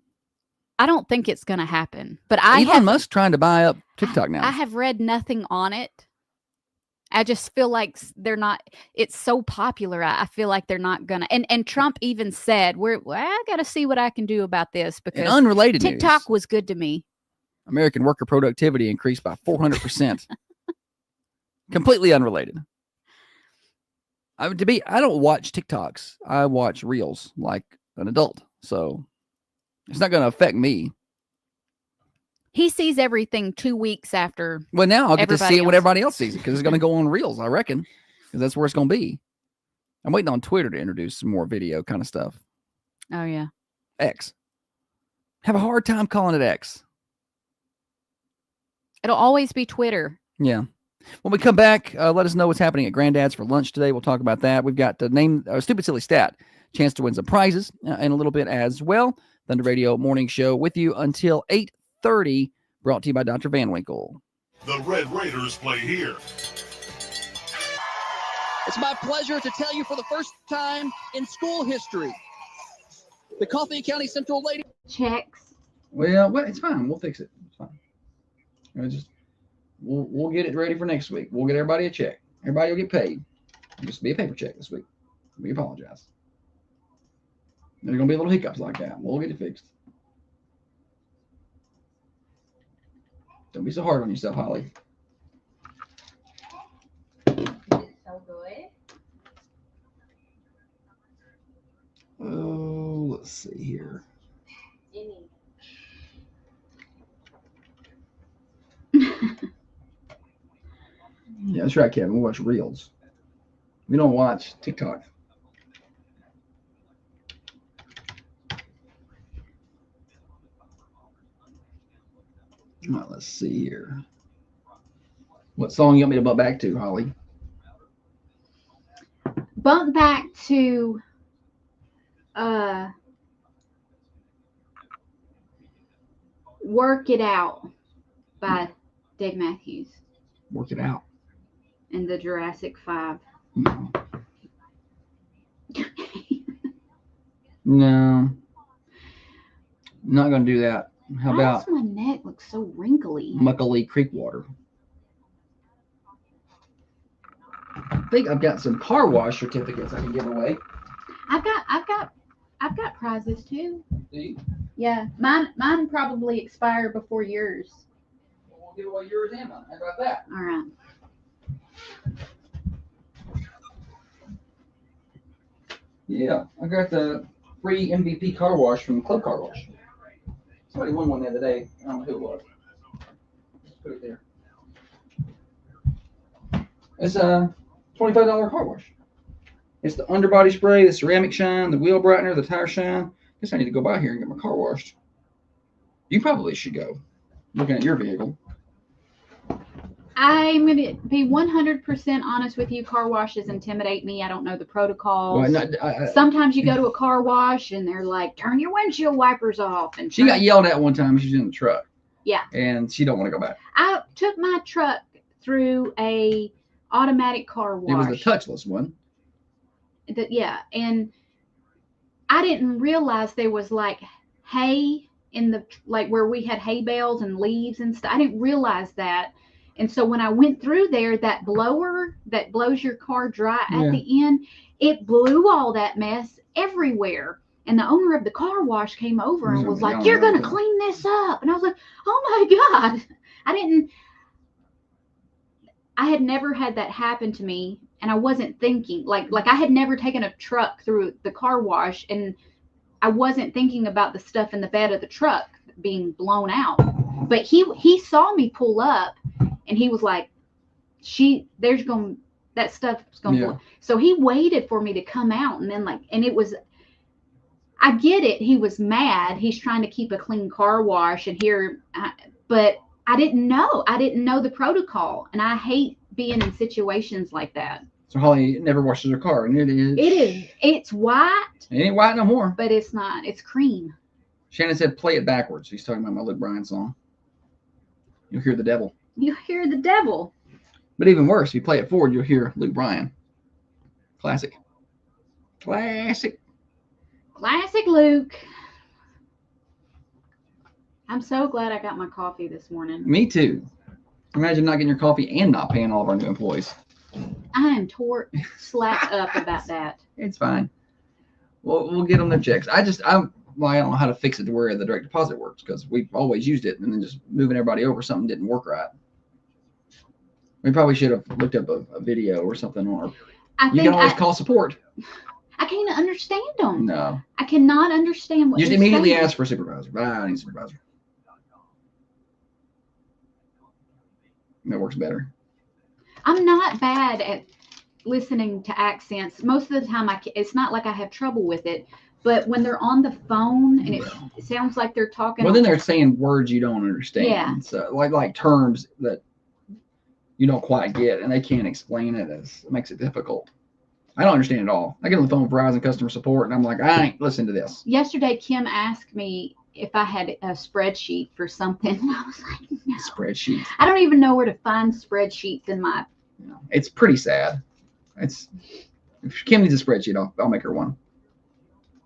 I don't think it's going to happen. But Elon Musk trying to buy up TikTok now. I have read nothing on it. I just feel like they're not. It's so popular. I feel like they're not gonna. And Trump even said, I got to see what I can do about this because in unrelated TikTok news, was good to me. American worker productivity increased by 400%. Completely unrelated. I don't watch TikToks. I watch Reels like an adult. So it's not going to affect me. He sees everything 2 weeks after. Well, now I'll get to see it when everybody else sees it because it's going to go on Reels, I reckon, because that's where it's going to be. I'm waiting on Twitter to introduce some more video kind of stuff. Oh, yeah. X. Have a hard time calling it X. It'll always be Twitter. Yeah. When we come back, let us know what's happening at Granddad's for lunch today. We'll talk about that. We've got the name Stupid Silly Stat. Chance to win some prizes in a little bit as well. Thunder Radio Morning Show with you until 8:30. Brought to you by Dr. Van Winkle. The Red Raiders play here. It's my pleasure to tell you for the first time in school history, the Coffee County Central Lady checks. Well, it's fine. We'll fix it. It's fine. We'll get it ready for next week. We'll get everybody a check. Everybody will get paid. It'll just be a paper check this week. We apologize. There's going to be little hiccups like that. We'll get it fixed. Don't be so hard on yourself, Holly. It's so good. Oh, let's see here. Yeah, that's right, Kevin. We watch Reels. We don't watch TikTok. All right, let's see here. What song you want me to bump back to, Holly? Bump back to Work It Out by Dave Matthews. Work It Out. And the Jurassic 5. No. No. Not going to do that. How Why about does my neck look so wrinkly? Muckalee Creek Water? I think I've got some car wash certificates I can give away. I've got prizes too. Do you? Yeah, mine probably expire before yours. We'll give away yours and mine. How about that? All right. Yeah, I got the free MVP car wash from Club Car Wash. Somebody won one the other day. I don't know who it was. Just put it there. It's a $25 car wash. It's the underbody spray, the ceramic shine, the wheel brightener, the tire shine. Guess I need to go by here and get my car washed. You probably should go. Looking at your vehicle. I'm going to be 100% honest with you. Car washes intimidate me. I don't know the protocols. Well, Sometimes you go to a car wash and they're like, turn your windshield wipers off. And she got yelled at one time. She's in the truck. Yeah. And she don't want to go back. I took my truck through a automatic car wash. It was the touchless one. Yeah. And I didn't realize there was like hay in the, like where we had hay bales and leaves and stuff. I didn't realize that. And so when I went through there, that blower that blows your car dry at the end, it blew all that mess everywhere. And the owner of the car wash came over and was like, you're going to clean this up. And I was like, oh my God. I had never had that happen to me. and I wasn't thinking like I had never taken a truck through the car wash, and I wasn't thinking about the stuff in the bed of the truck being blown out. But he saw me pull up, and he was like, that stuff's gonna blow. So he waited for me to come out, and then and it was, I get it. He was mad. He's trying to keep a clean car wash, and but I didn't know. I didn't know the protocol, and I hate being in situations like that. So Holly never washes her car, and it is. It is. It's white. It ain't white no more. But it's not. It's cream. Shannon said, "Play it backwards." He's talking about my Luke Bryan song. You'll hear the devil. You hear the devil. But even worse, if you play it forward, you'll hear Luke Bryan. Classic. Classic. Classic Luke. I'm so glad I got my coffee this morning. Me too. Imagine not getting your coffee and not paying all of our new employees. I am slapped up about that. It's fine. We'll get them their checks. I don't know how to fix it to where the direct deposit works, because we've always used it, and then just moving everybody over, something didn't work right. We probably should have looked up a video or something. Or you can always call support. I can't understand them. No. I cannot understand what Just they're immediately saying. ask for a supervisor. I need a supervisor. That works better. I'm not bad at listening to accents. Most of the time, it's not like I have trouble with it. But when they're on the phone and it sounds like they're talking. Well, then they're saying words you don't understand. Yeah. So like terms that you don't quite get, and they can't explain it. It makes it difficult. I don't understand it all. I get on the phone with Verizon customer support, and I'm like, I ain't listening to this. Yesterday, Kim asked me if I had a spreadsheet for something, and I was like, no. Spreadsheets. I don't even know where to find spreadsheets in my. It's pretty sad. If Kim needs a spreadsheet, I'll make her one.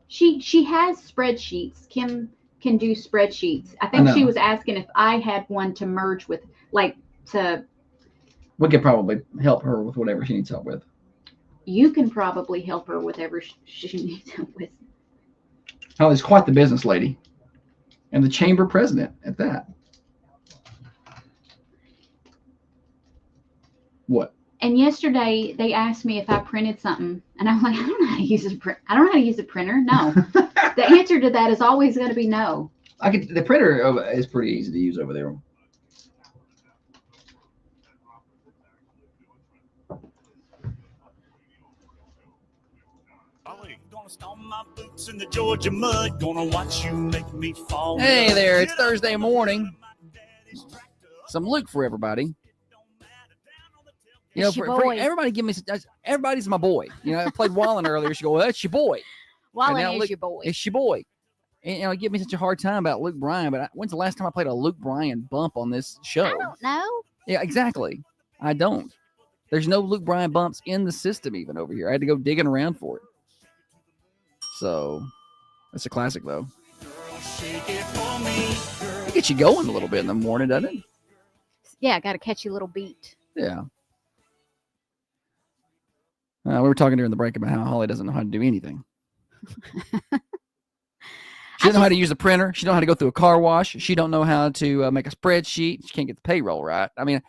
She has spreadsheets. Kim can do spreadsheets. I think she was asking if I had one to merge with, We could probably help her with whatever she needs help with. You can probably help her with whatever she needs help with. Holly's quite the business lady, and the chamber president at that. What? And yesterday they asked me if I printed something, and I'm like, I don't know how to use a printer. I don't know how to use a printer. No. The answer to that is always going to be no. The printer is pretty easy to use over there. Hey there, it's Thursday morning. Some Luke for everybody. You know, for everybody, everybody's my boy. You know, I played Wallen earlier. She go, well, that's your boy. Wallen is your boy. It's your boy. And give me such a hard time about Luke Bryan, but when's the last time I played a Luke Bryan bump on this show? I don't know. Yeah, exactly. I don't. There's no Luke Bryan bumps in the system even over here. I had to go digging around for it. So, that's a classic, though. It gets you going a little bit in the morning, doesn't it? Yeah, got a catchy little beat. Yeah. We were talking during the break about how Holly doesn't know how to do anything. She doesn't know how to use a printer. She don't know how to go through a car wash. She don't know how to make a spreadsheet. She can't get the payroll right. I mean,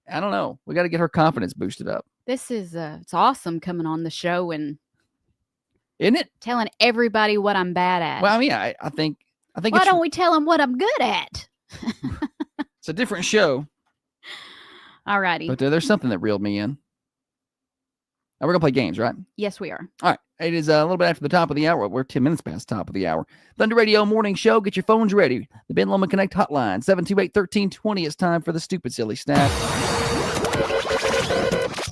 I don't know. We got to get her confidence boosted up. This is it's awesome coming on the show and isn't it? Telling everybody what I'm bad at. Well, I mean, I think. Why don't we tell them what I'm good at? It's a different show. All righty. But there's something that reeled me in. Now we're going to play games, right? Yes, we are. All right. It is a little bit after the top of the hour. We're 10 minutes past the top of the hour. Thunder Radio Morning Show. Get your phones ready. The Ben Lomond Connect hotline, 728-1320. It's time for the Stupid Silly Stat.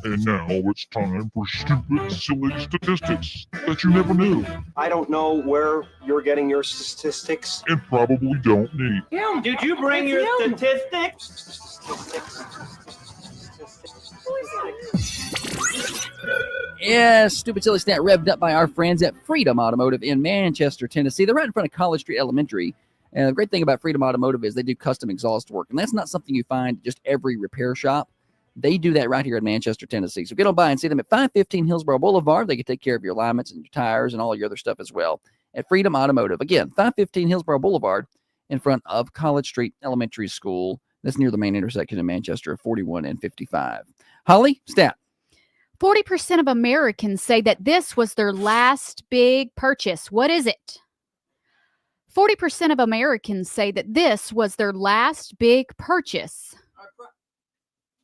And now it's time for Stupid Silly Statistics that you never knew. I don't know where you're getting your statistics. And probably don't need. Kim, did you bring your statistics? Yes, Stupid Silly Stat revved up by our friends at Freedom Automotive in Manchester, Tennessee. They're right in front of College Street Elementary. And the great thing about Freedom Automotive is they do custom exhaust work. And that's not something you find at just every repair shop. They do that right here in Manchester, Tennessee. So get on by and see them at 515 Hillsborough Boulevard. They can take care of your alignments and your tires and all your other stuff as well at Freedom Automotive. Again, 515 Hillsborough Boulevard in front of College Street Elementary School. That's near the main intersection in Manchester of 41 and 55. Holly, stat. 40% of Americans say that this was their last big purchase. What is it? 40% of Americans say that this was their last big purchase.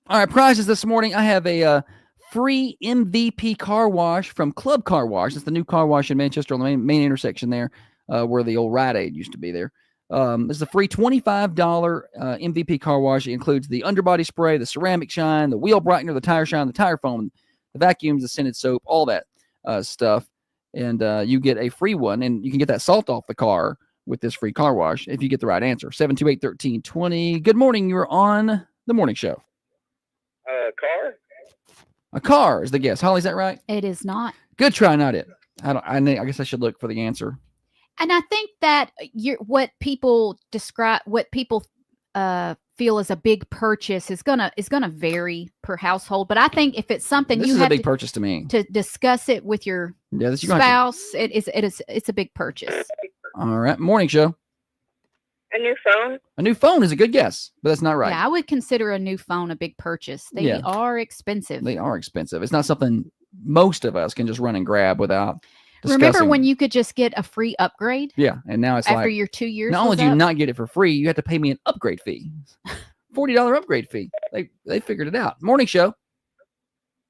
All right, prizes this morning. I have a free MVP car wash from Club Car Wash. It's the new car wash in Manchester on the main intersection there, where the old Rite Aid used to be there. This is a free $25 MVP car wash. It includes the underbody spray, the ceramic shine, the wheel brightener, the tire shine, the tire foam, the vacuums, the scented soap, all that stuff. And you get a free one, and you can get that salt off the car with this free car wash if you get the right answer. 728-1320. Good morning. You're on the morning show. Car? A car is the guess. Holly, is that right? It is not. Good try, not it. I guess I should look for the answer. And I think that what people describe, what people feel is a big purchase is gonna vary per household. But I think if it's something This you is have a big purchase to me. to discuss it with your Yeah, you're gonna have spouse, it's a big purchase. to- All right, morning show. A new phone? A new phone is a good guess, but that's not right. Yeah, I would consider a new phone a big purchase. They Yeah. are expensive. They are expensive. It's not something most of us can just run and grab without discussing. Remember when you could just get a free upgrade Yeah, and now it's after like, your 2 years? not only was do you up? not get it for free, you have to pay me an upgrade fee. $40 upgrade fee. They figured it out. Morning show.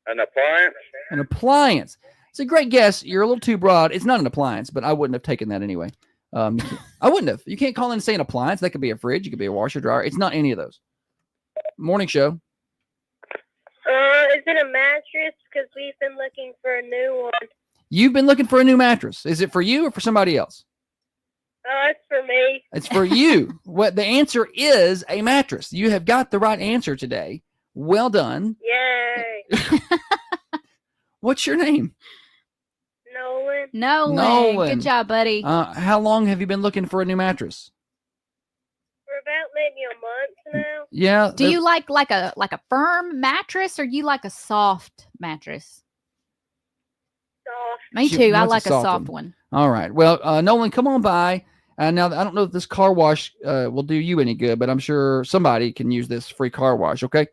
An appliance? An appliance. It's a great guess. You're a little too broad. It's not an appliance, but I wouldn't have taken that anyway. I wouldn't have. You can't call in and say an appliance. That could be a fridge. It could be a washer, dryer. It's not any of those. Morning show. Is it a mattress? Because we've been looking for a new one. You've been looking for a new mattress. Is it for you or for somebody else? It's for me. It's for you. What the answer is a mattress. You have got the right answer today. Well done. Yay. What's your name? Nolan. Nolan. Good job, buddy. How long have you been looking for a new mattress? For about maybe a month now. Yeah. Do you like a firm mattress or you like a soft mattress? Soft. Me She too. I wants a like a soft soft one. one. All right. Well, Nolan, come on by. Now, I don't know if this car wash will do you any good, but I'm sure somebody can use this free car wash. Okay.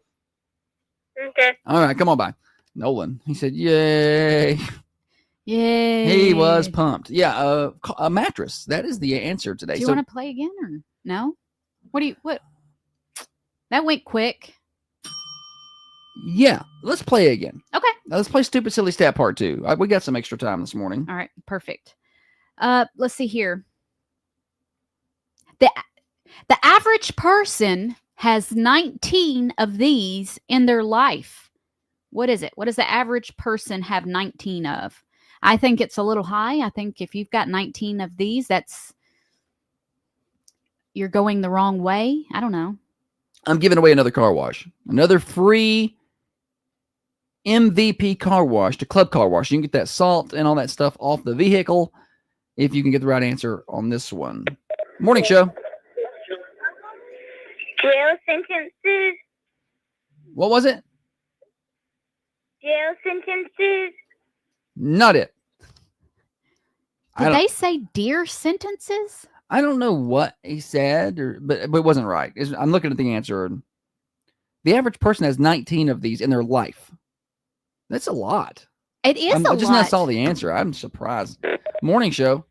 Okay. All right. Come on by. Nolan. He said, yay. Yay. He was pumped. Yeah. A mattress. That is the answer today. Do you want to play again or no? What? That went quick. Yeah. Let's play again. Okay. Now, let's play Stupid Silly Stat Part 2. We got some extra time this morning. All right. Perfect. Let's see here. The average person has 19 of these in their life. What is it? What does the average person have 19 of? I think it's a little high. I think if you've got 19 of these, you're going the wrong way. I don't know. I'm giving away another car wash. Another free MVP car wash to Club Car Wash. You can get that salt and all that stuff off the vehicle if you can get the right answer on this one. Morning show. Jail sentences. What was it? Jail sentences. Not it. Did they say dear sentences? I don't know what he said, but it wasn't right. I'm looking at the answer. The average person has 19 of these in their life. That's a lot. It is a lot. I just now saw the answer. I'm surprised. Morning show.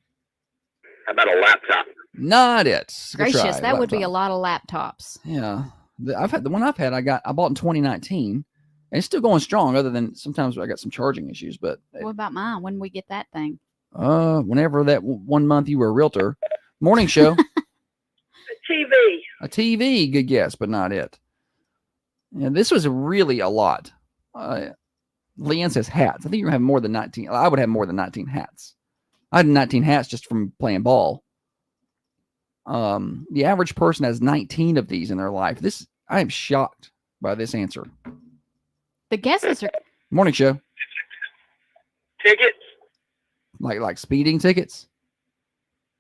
How about a laptop? Not it. Good Gracious, try, that would be laptop. a lot of laptops. Yeah. The one I've had, I bought in 2019. And it's still going strong, other than sometimes I got some charging issues. But What about mine? When we get that thing? whenever that 1 month you were a realtor. Morning show. TV. A TV, good guess, but not it. Yeah, this was really a lot. Leanne says hats. I think you're gonna have more than 19. I would have more than 19 hats. I had 19 hats just from playing ball. The average person has 19 of these in their life. I am shocked by this answer. The guesses are. Morning show. Tickets? Like speeding tickets.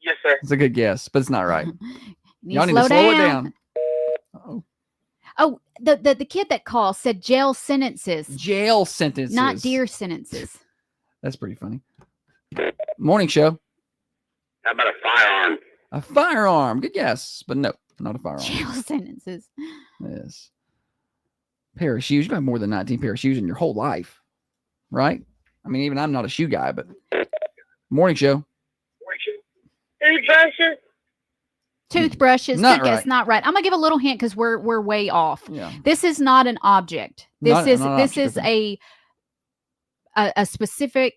Yes, sir. It's a good guess, but it's not right. You Y'all need to slow it down. Uh-oh. Oh, the kid that called said jail sentences, Jail sentences. not dear sentences. That's pretty funny. Morning show. How about a firearm? A firearm. Good guess, but no, not a firearm. Jail sentences. Yes. Pair of shoes. You have more than 19 pair of shoes in your whole life. right? I mean, even I'm not a shoe guy, but morning show. Toothbrushes. Toothbrushes. Not Good guess. right. Not right. I'm gonna give a little hint because we're way off. Yeah. This is not an object. This Not an object, is okay. a specific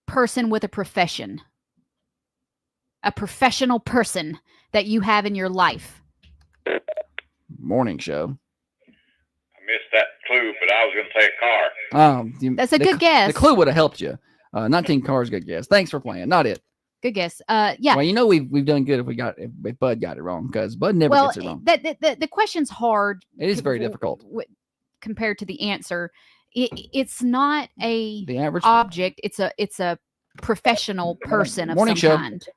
person with a profession. A professional person that you have in your life. Morning show. I missed that clue, but I was going to say a car. That's a good guess. The clue would have helped you. 19 cars, good guess. Thanks for playing. Not it. Good guess. Yeah. Well, you know we've done good if Bud got it wrong, because Bud never Well, gets it wrong. the question's hard. It is very difficult compared to the answer. It's not the average object. It's a professional person of morning some show. kind.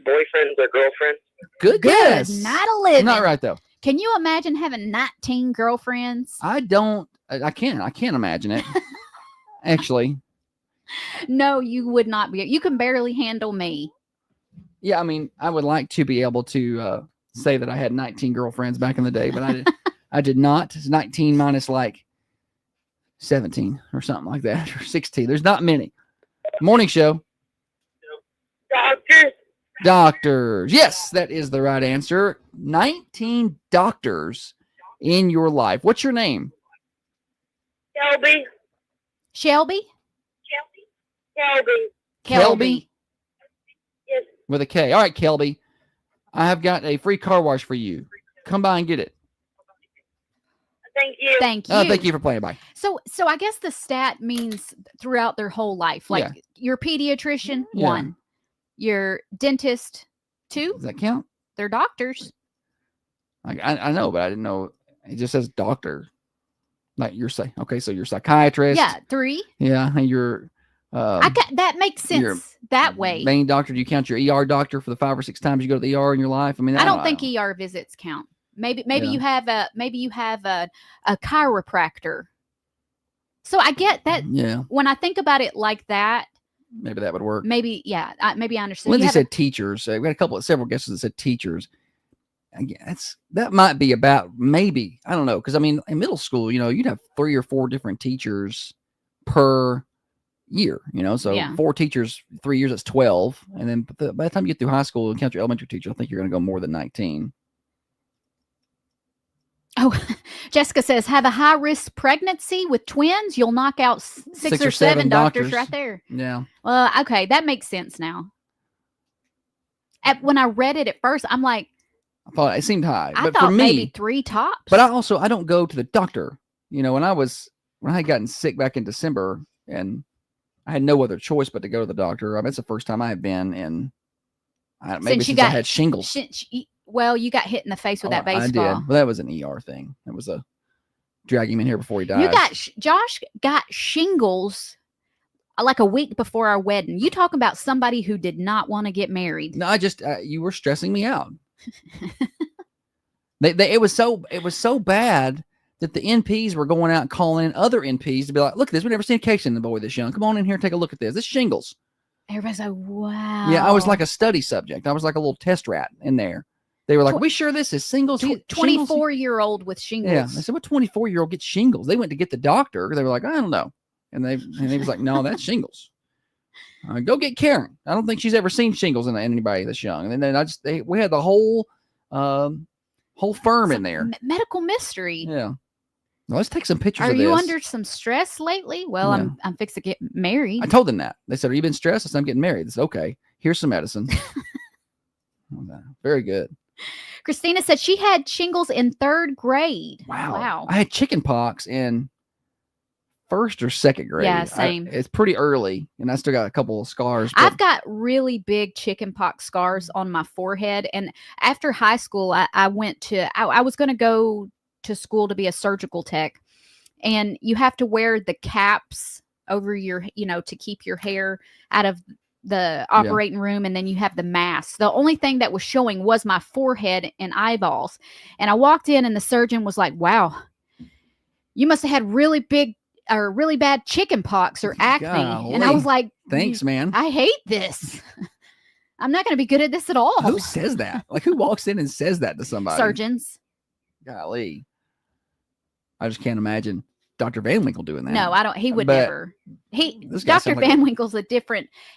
Boyfriends or girlfriends? Good guess. Not a living. Not right though. Can you imagine having 19 girlfriends? I can't imagine it. Actually. No, you would not be. You can barely handle me. Yeah, I mean, I would like to be able to say that I had 19 girlfriends back in the day, but I did not. It's 19 minus like 17 or something like that, or 16. There's not many. Morning show. Doctors. Yes, that is the right answer. 19 doctors in your life. What's your name? Kelby. Shelby? Kelby. Kelby? Yes. With a K. All right, Kelby. I have got a free car wash for you. Come by and get it. Thank you. Thank you. Thank you for playing. Bye. So I guess the stat means throughout their whole life. Like your pediatrician, Yeah. 1. Your dentist, 2. Does that count? They're doctors. I know, but I didn't know. It just says doctor. Like you're saying, okay, so you're a psychiatrist. Yeah, 3. Yeah, and you're. That makes your sense that way. Main doctor. Do you count your ER doctor for the 5 or 6 times you go to the ER in your life? I mean, I don't think ER visits count. Maybe you have a chiropractor. So I get that. Yeah. When I think about it like that, maybe that would work. maybe I understand. Lindsay said teachers. We had several guesses that said teachers. That might be about maybe, I don't know, because I mean in middle school, you'd have 3 or 4 different teachers per year, so 4 teachers, 3 years, that's 12, and then by the time you get through high school and count your elementary teacher, I think you're going to go more than 19. Oh, Jessica says, have a high risk pregnancy with twins. You'll knock out 6 or 7 doctors right there. Yeah. Well, okay. That makes sense now. When I read it at first, I'm like, I thought it seemed high, I but thought for me, maybe 3 tops. But I don't go to the doctor. When I had gotten sick back in December and I had no other choice but to go to the doctor. I mean, it's the first time I had been in, since I had shingles. Well, you got hit in the face with that baseball. I did. Well, that was an ER thing. That was a drag him in here before he died. Josh got shingles like a week before our wedding. You talking about somebody who did not want to get married? No, you were stressing me out. It was so bad that the NPs were going out and calling in other NPs to be like, look at this. We've never seen a case in the boy this young. Come on in here and take a look at this. This is shingles. Everybody's like, wow. Yeah, I was like a study subject. I was like a little test rat in there. They were like, we sure this is singles? 24-year-old with shingles. Yeah. They said, what 24-year-old gets shingles? They went to get the doctor. They were like, I don't know. And he was like, no, that's shingles. Go get Karen. I don't think she's ever seen shingles in anybody this young. And then we had the whole firm in there. Medical mystery. Yeah. Well, let's take some pictures of this. Are you under some stress lately? Well, yeah. I'm fixing to get married. I told them that. They said, are you been stressed? I said, I'm getting married. They said, okay, here's some medicine. Very good. Christina said she had shingles in 3rd grade. Wow. I had chicken pox in 1st or 2nd grade. Yeah, same. It's pretty early, and I still got a couple of scars. I've got really big chicken pox scars on my forehead. And after high school, I was going to go to school to be a surgical tech. And you have to wear the caps over your, to keep your hair out of the operating room, and then you have the mask. The only thing that was showing was my forehead and eyeballs. And I walked in and the surgeon was like, wow, you must have had really bad chicken pox or acne. Golly. And I was like, thanks, man. I hate this. I'm not going to be good at this at all. Who says that? Like, who walks in and says that to somebody? Surgeons. Golly. I just can't imagine. Dr. Van Winkle doing that. No, I don't. He would But never. this guy Dr. sounds like Van Winkle's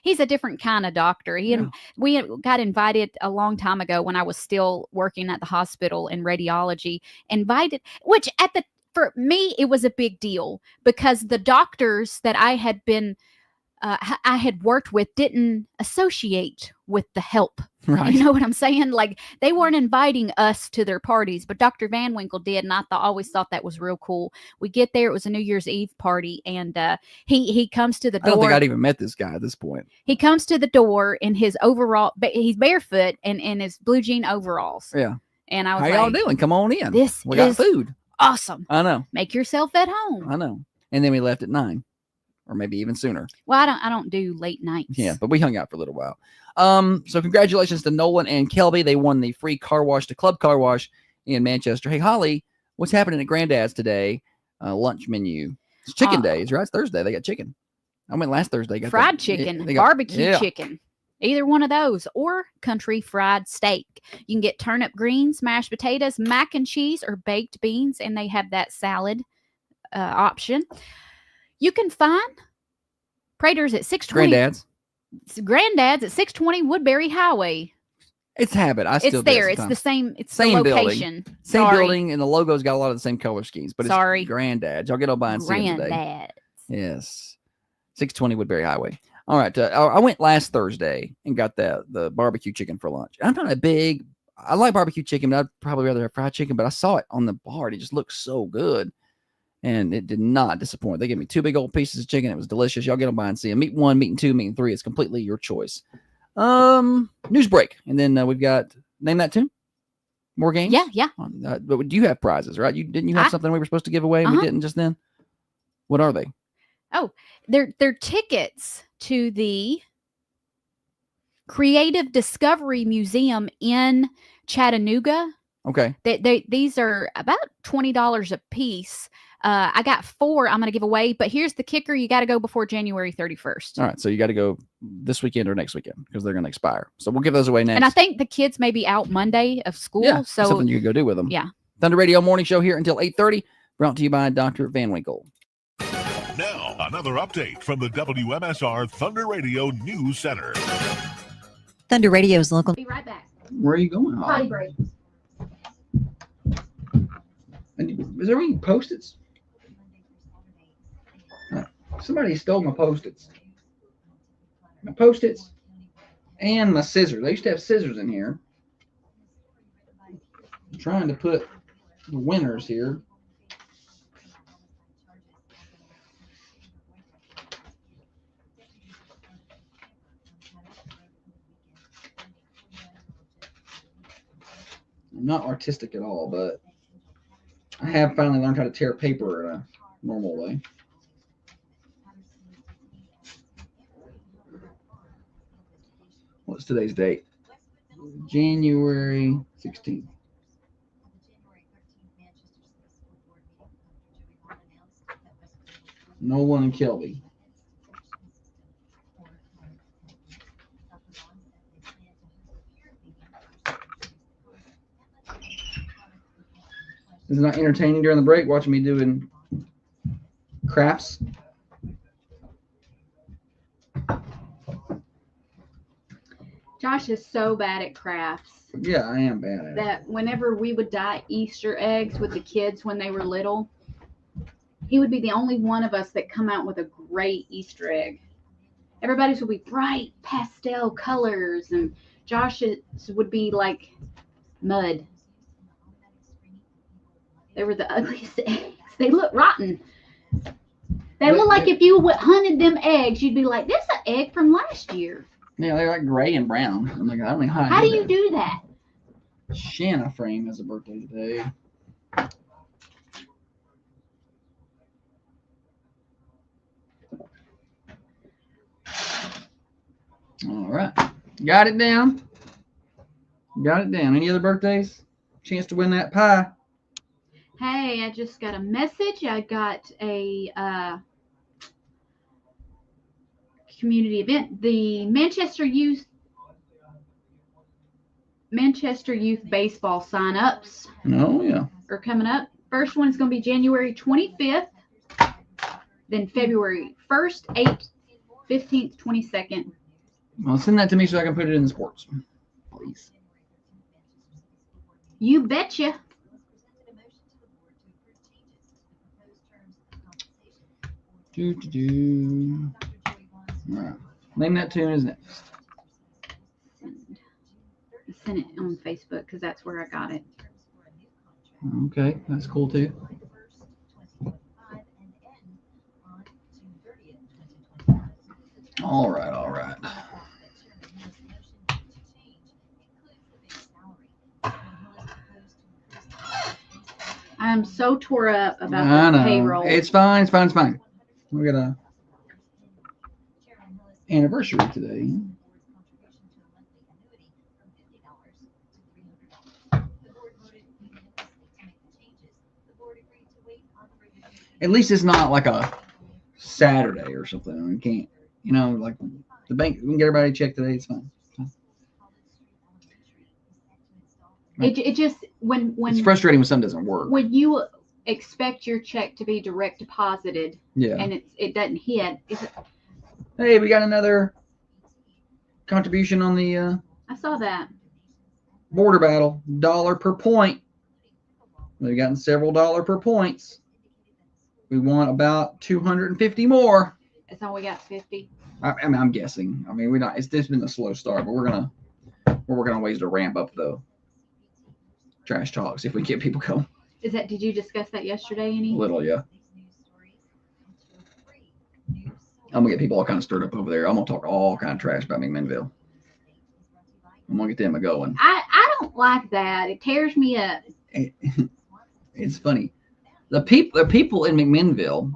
he's a different kind of doctor. Yeah. We got invited a long time ago when I was still working at the hospital in radiology, which for me, it was a big deal because the doctors that I had worked with didn't associate with the help. Right. You know what I'm saying? Like they weren't inviting us to their parties, but Dr. Van Winkle did, and I always thought that was real cool. We get there; it was a New Year's Eve party, and he comes to the door. I don't think I'd even met this guy at this point. He comes to the door in his overall. He's barefoot and in his blue jean overalls. Yeah. And I was How y'all doing? Come on in. We got food. Awesome. I know. Make yourself at home. I know. And then we left at 9. Or maybe even sooner. Well, I don't do late nights. Yeah, but we hung out for a little while. So congratulations to Nolan and Kelby. They won the free car wash to Club Car Wash in Manchester. Hey, Holly, what's happening at Granddad's today? Lunch menu. It's chicken days, right? It's Thursday. They got chicken. I went last Thursday. Got fried chicken, barbecue chicken. Either one of those or country fried steak. You can get turnip greens, mashed potatoes, mac and cheese, or baked beans, and they have that salad option. You can find Prater's at 620. Granddad's at 620 Woodbury Highway. It's habit. It's there. It's the same. It's same the location. Building. Same building, and the logo's got a lot of the same color schemes. But it's Granddad's. Y'all get on by and see it today. Granddad's. Yes, 620 Woodbury Highway. All right. I went last Thursday and got the barbecue chicken for lunch. I'm not I like barbecue chicken, but I'd probably rather have fried chicken. But I saw it on the bar. It just looked so good. And it did not disappoint. They gave me 2 big old pieces of chicken. It was delicious. Y'all get on by and see them. Meat 1, meat 2, meat 3. It's completely your choice. News break. And then we've got, name that tune? More games? Yeah. But do you have prizes, right? Didn't you have something we were supposed to give away and we didn't just then? What are they? Oh, they're tickets to the Creative Discovery Museum in Chattanooga. Okay. These are about $20 a piece. I got 4 I'm going to give away, but here's the kicker. You got to go before January 31st. All right. So you got to go this weekend or next weekend because they're going to expire. So we'll give those away next. And I think the kids may be out Monday of school. Yeah, so something you can go do with them. Yeah. Thunder Radio Morning Show here until 8:30. Brought to you by Dr. Van Winkle. Now, another update from the WMSR Thunder Radio News Center. Thunder Radio's local. Be right back. Where are you going? Potty break. Is there any Post-its? Somebody stole my Post-its. My Post-its and my scissors. I used to have scissors in here. I'm trying to put the winners here. I'm not artistic at all, but I have finally learned how to tear paper in a normal way. What's today's date? January 16th. Nolan and Kelby. Is it not entertaining during the break watching me doing crafts? Josh is so bad at crafts. Yeah, I am bad at it. That whenever we would dye Easter eggs with the kids when they were little, he would be the only one of us that come out with a great Easter egg. Everybody's would be bright pastel colors, and Josh's would be like mud. They were the ugliest eggs. They look rotten. They look like if you hunted them eggs, you'd be like, "This is an egg from last year." Yeah, they're like gray and brown. I'm like, I don't know how do you do that? Shanna Frame has a birthday today. All right. Got it down. Got it down. Any other birthdays? Chance to win that pie. Hey, I just got a message. I got a community event. The Manchester Youth baseball sign-ups Oh, yeah. are coming up. First one is going to be January 25th then February 1st, 8th, 15th, 22nd. Well, send that to me so I can put it in the sports, please. You betcha. All right. Name that tune is next. Send it on Facebook because that's where I got it. Okay, that's cool too. All right, all right. I'm so tore up about the payroll. It's fine, it's fine, it's fine. We got a anniversary today. At least it's not like a Saturday or something. We can't, you know, like the bank. We can get everybody checked today. It's fine. It just when it's frustrating when something doesn't work. When you expect your check to be direct deposited, yeah, and it doesn't hit. Hey, we got another contribution on the. I saw that. Border battle, $1 per point. We've gotten several $1 per points. We want about 250 more. It's only got 50. I mean, I'm guessing. I mean, it's just been a slow start, but we're working on ways to ramp up the trash talks if we get people going. Did you discuss that yesterday, any? A little, yeah. I'm gonna get people all kind of stirred up over there. I'm gonna talk all kind of trash about McMinnville. I'm gonna get them going. I don't like that. It tears me up. It's funny. The people in McMinnville,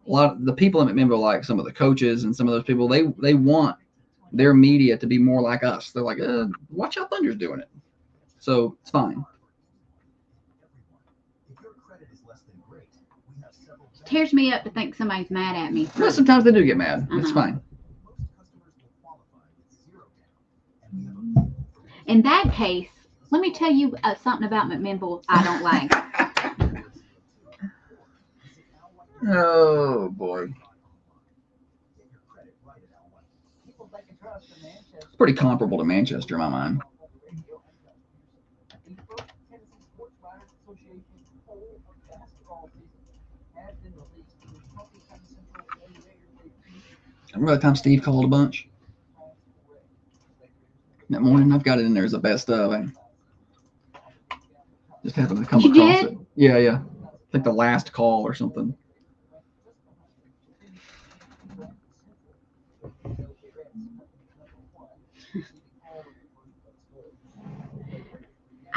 a lot of the people in McMinnville, like some of the coaches and some of those people, they want their media to be more like us. They're like, watch how Thunder's doing it. So it's fine. It tears me up to think somebody's mad at me. Well, sometimes they do get mad. It's fine. In that case, let me tell you something about McMinnville I don't like. Oh, boy. It's pretty comparable to Manchester in my mind. Remember that time Steve called a bunch? That morning, I've got it in there as the best of. I just happened to come across it. Yeah. I think the last call or something.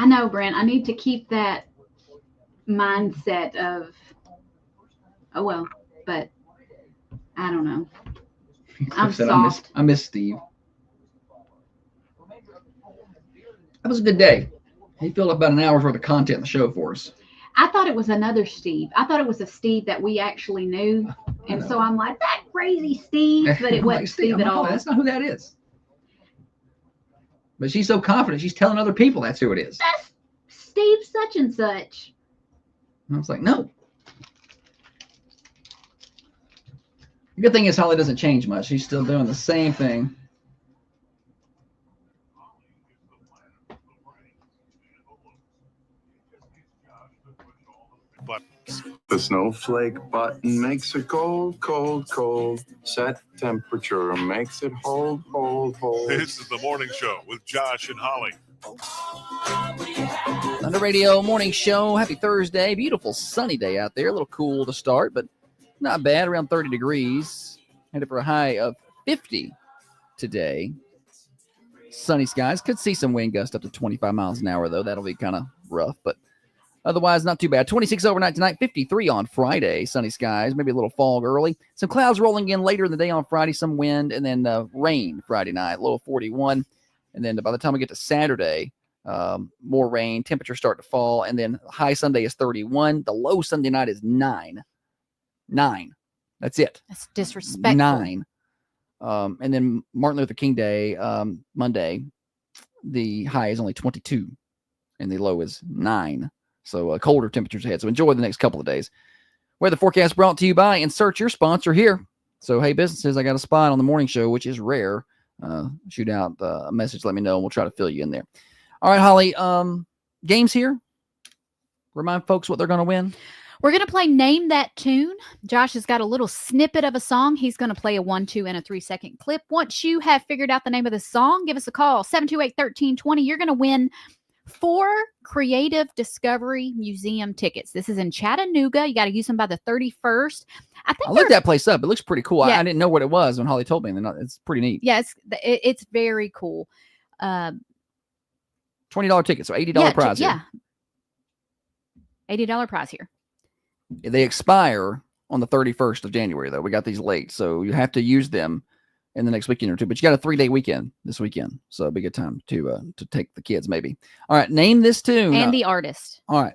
I know, Brent. I need to keep that mindset of, oh, well, but I don't know. I'm soft. I miss Steve. That was a good day. He filled up about an hour's worth of content in the show for us. I thought it was another Steve. I thought it was a Steve that we actually knew. And so I'm like, that crazy Steve, but it wasn't Steve at all. That's not who that is. But she's so confident, she's telling other people that's who it is. That's Steve such and such. And I was like, no. The good thing is Holly doesn't change much. She's still doing the same thing. The snowflake button makes it cold, cold, cold. Set temperature makes it hold, hold, hold. This is the morning show with Josh and Holly. Thunder Radio morning show. Happy Thursday. Beautiful sunny day out there. A little cool to start, but not bad. Around 30 degrees. Headed for a high of 50 today. Sunny skies. Could see some wind gust up to 25 miles an hour, though. That'll be kind of rough, but otherwise, not too bad. 26 overnight tonight, 53 on Friday. Sunny skies, maybe a little fog early. Some clouds rolling in later in the day on Friday, some wind, and then rain Friday night, low of 41. And then by the time we get to Saturday, more rain, temperatures start to fall, and then high Sunday is 31. The low Sunday night is 9. 9. That's it. That's disrespectful. 9. And then Martin Luther King Day, Monday, the high is only 22, and the low is 9. So colder temperatures ahead. So enjoy the next couple of days. Weather forecast brought to you by Insert Your Sponsor here. So, hey, businesses, I got a spot on the morning show, which is rare. Shoot out a message, let me know, and we'll try to fill you in there. All right, Holly, games here. Remind folks what they're going to win. We're going to play Name That Tune. Josh has got a little snippet of a song. He's going to play a 1, 2, and a 3-second clip. Once you have figured out the name of the song, give us a call, 728-1320. You're going to win 4 Creative Discovery Museum tickets. This is in Chattanooga. You got to use them by the 31st. I looked that place up. It looks pretty cool. Yeah. I didn't know what it was when Holly told me. It's pretty neat. Yeah, it's very cool. $20 ticket, so $80 prize here. Yeah. $80 prize here. They expire on the 31st of January, though. We got these late, so you have to use them in the next weekend or two. But you got a 3-day weekend this weekend, so it'll be a good time to take the kids, maybe. All right, name this tune. And the artist. All right.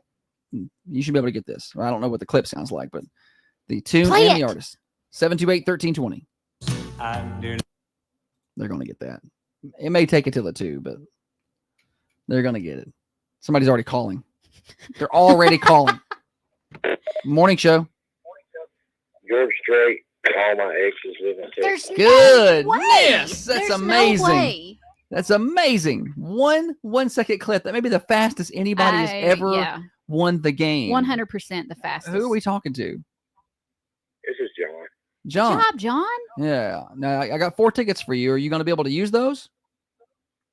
You should be able to get this. I don't know what the clip sounds like, but the tune Play and it. the artist. 728-1320. They're going to get that. It may take it till the 2, but they're going to get it. Somebody's already calling. They're already calling. Morning show. You're straight. All my exes live in Texas. Goodness, that's There's amazing. No way. That's amazing. 1 second clip. That may be the fastest anybody has ever won the game. 100% the fastest. Who are we talking to? This is John. John. Good job, John. Yeah. Now I got 4 tickets for you. Are you going to be able to use those?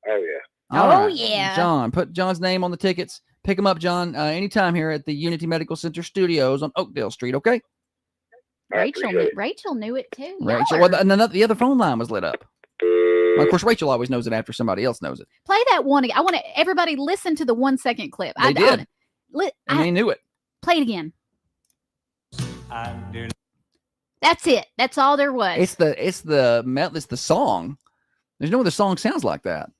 Oh, yeah. All right. Yeah. John, put John's name on the tickets. Pick them up, John, anytime here at the Unity Medical Center Studios on Oakdale Street, okay? Rachel knew it too. Rachel, well, and the other phone line was lit up. Well, of course, Rachel always knows it after somebody else knows it. Play that one again. I want everybody listen to the 1 second clip. They did. And they knew it. Play it again. That's it. That's all there was. It's the song. There's no other song sounds like that.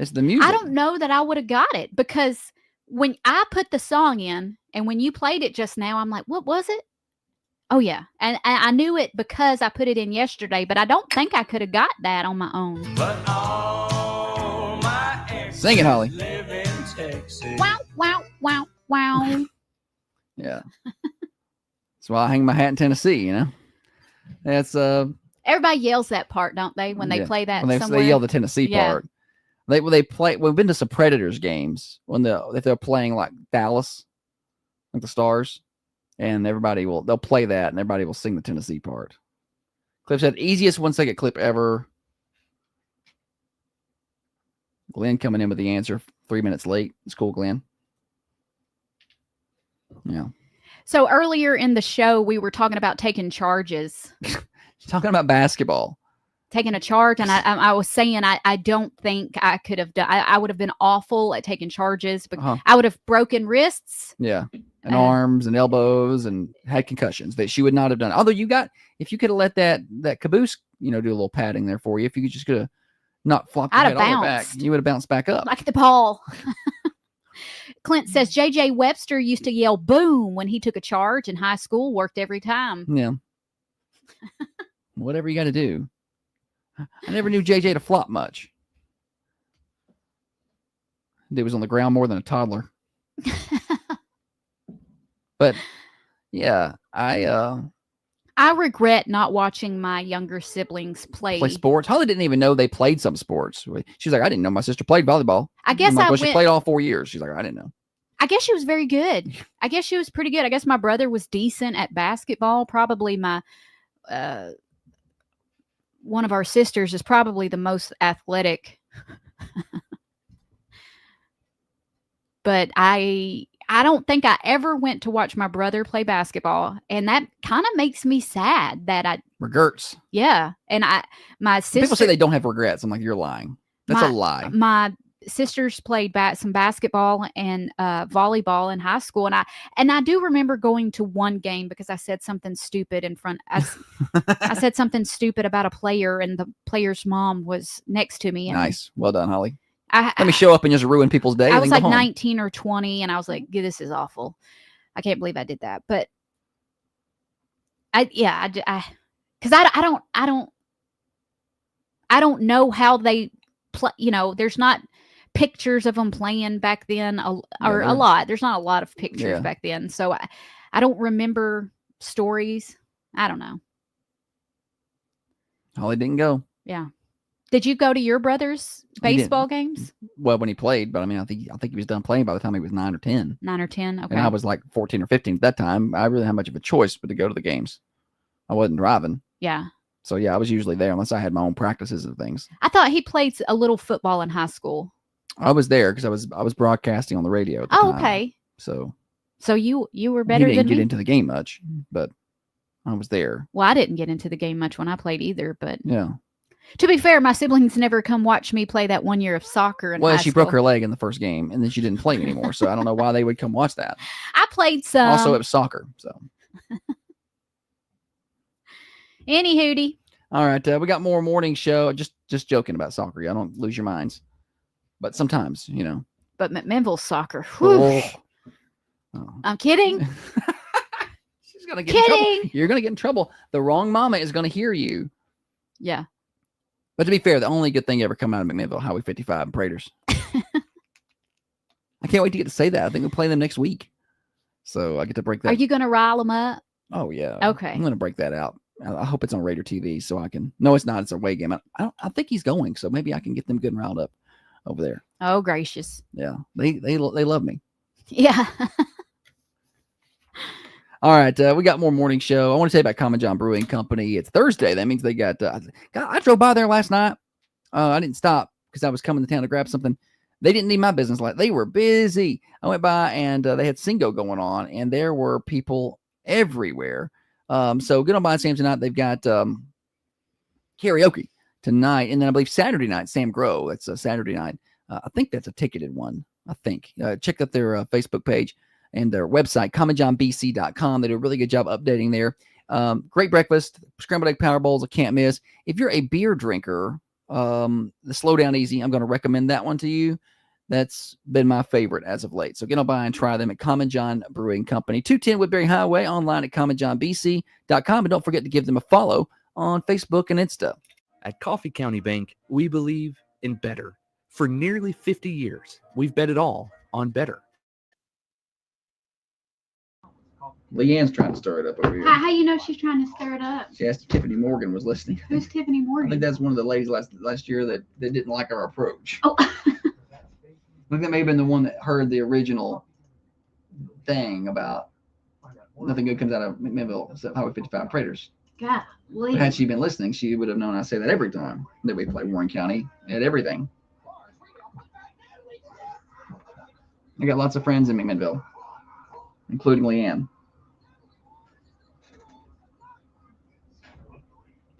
It's the music. I don't know that I would have got it because when I put the song in and when you played it just now, I'm like, what was it? Oh, yeah. And I knew it because I put it in yesterday, but I don't think I could have got that on my own. But all my Sing it, Holly. live in Texas. Wow, wow, wow, wow. Yeah. That's why I hang my hat in Tennessee, you know? That's Everybody yells that part, don't they, when they play that when somewhere? they yell the Tennessee part. They play. We've been to some Predators games if they're playing like Dallas, like the Stars, and they'll play that, and everybody will sing the Tennessee part. Cliff said, "Easiest 1 second clip ever." Glenn coming in with the answer 3 minutes late. It's cool, Glenn. Yeah. So earlier in the show, we were talking about taking charges. Talking about basketball. Taking a charge, and I was saying I don't think I could have done. I would have been awful at taking charges, but I would have broken wrists. Yeah, and arms and elbows, and had concussions that she would not have done. Although if you could have let that caboose, do a little padding there for you. If you could have not flopped your head all the way back, you would have bounced back up like the ball. Clint says J.J. Webster used to yell "boom" when he took a charge in high school. Worked every time. Yeah. Whatever you got to do. I never knew JJ to flop much. He was on the ground more than a toddler. But yeah, I regret not watching my younger siblings play sports. Holly didn't even know they played some sports. She's like, I didn't know my sister played volleyball. I guess she played all 4 years. She's like, I didn't know. I guess she was very good. I guess she was pretty good. I guess my brother was decent at basketball. Probably my one of our sisters is probably the most athletic. But I don't think I ever went to watch my brother play basketball, and that kind of makes me sad that I regrets. Yeah, and my sister. People say they don't have regrets. I'm like, you're lying. That's a lie. My sisters played some basketball and volleyball in high school, and I do remember going to one game because I said something stupid in front. I said something stupid about a player, and the player's mom was next to me. And nice, well done, Holly. Let me show up and just ruin people's day. I was like 19 or 20, and I was like, "This is awful. I can't believe I did that." But because I don't know how they play. There's not pictures of them playing back then, a lot. There's not a lot of pictures back then, so I don't remember stories. I don't know. Holly didn't go. Yeah. Did you go to your brother's baseball games? Well, when he played, but I mean, I think he was done playing by the time he was 9 or 10. 9 or 10. Okay. And I was like 14 or 15 at that time. I really didn't have much of a choice but to go to the games. I wasn't driving. Yeah. So yeah, I was usually there unless I had my own practices and things. I thought he played a little football in high school. I was there because I was broadcasting on the radio at the time. Okay. So you were better than me? He didn't get into the game much, but I was there. Well, I didn't get into the game much when I played either, but yeah. To be fair, my siblings never come watch me play that 1 year of soccer. Well, she broke her leg in the first game, and then she didn't play anymore. So I don't know why they would come watch that. I played some. Also, it was soccer. So. Any hootie. All right, we got more morning show. Just joking about soccer. I don't lose your minds, but sometimes, you know. But McMinnville's soccer. Oh. I'm kidding. She's gonna get in trouble. You're gonna get in trouble. The wrong mama is gonna hear you. Yeah. But to be fair, the only good thing ever come out of McMinnville, Highway 55 and Praters. I can't wait to get to say that. I think we'll play them next week. So I get to break that. Are you going to rile them up? Oh, yeah. Okay. I'm going to break that out. I hope it's on Raider TV so I can. No, it's not. It's a away game. I think he's going, so maybe I can get them good and riled up over there. Oh, gracious. Yeah. They love me. Yeah. All right, we got more morning show. I want to tell you about Common John Brewing Company. It's Thursday. That means they got. I drove by there last night. I didn't stop because I was coming to town to grab something. They didn't need my business. Like they were busy. I went by and they had Singo going on, and there were people everywhere. So get on by and see them tonight. They've got karaoke tonight, and then I believe Saturday night. Sam Grow. That's a Saturday night. I think that's a ticketed one. I think. Check out their Facebook page. And their website, commonjohnbc.com. They do a really good job updating there. Great breakfast, scrambled egg power bowls, I can't miss. If you're a beer drinker, the Slow Down Easy, I'm going to recommend that one to you. That's been my favorite as of late. So get on by and try them at Common John Brewing Company, 210 Woodbury Highway, online at commonjohnbc.com. And don't forget to give them a follow on Facebook and Insta. At Coffee County Bank, we believe in better. For nearly 50 years, we've bet it all on better. Leanne's trying to stir it up over here. How you know she's trying to stir it up? She asked if Tiffany Morgan was listening. Who's Tiffany Morgan? I think that's one of the ladies last year that didn't like our approach. Oh. I think that may have been the one that heard the original thing about nothing good comes out of McMinnville except Highway 55 Praters. God, but had she been listening, she would have known I say that every time that we play Warren County at everything. I got lots of friends in McMinnville, including Leanne.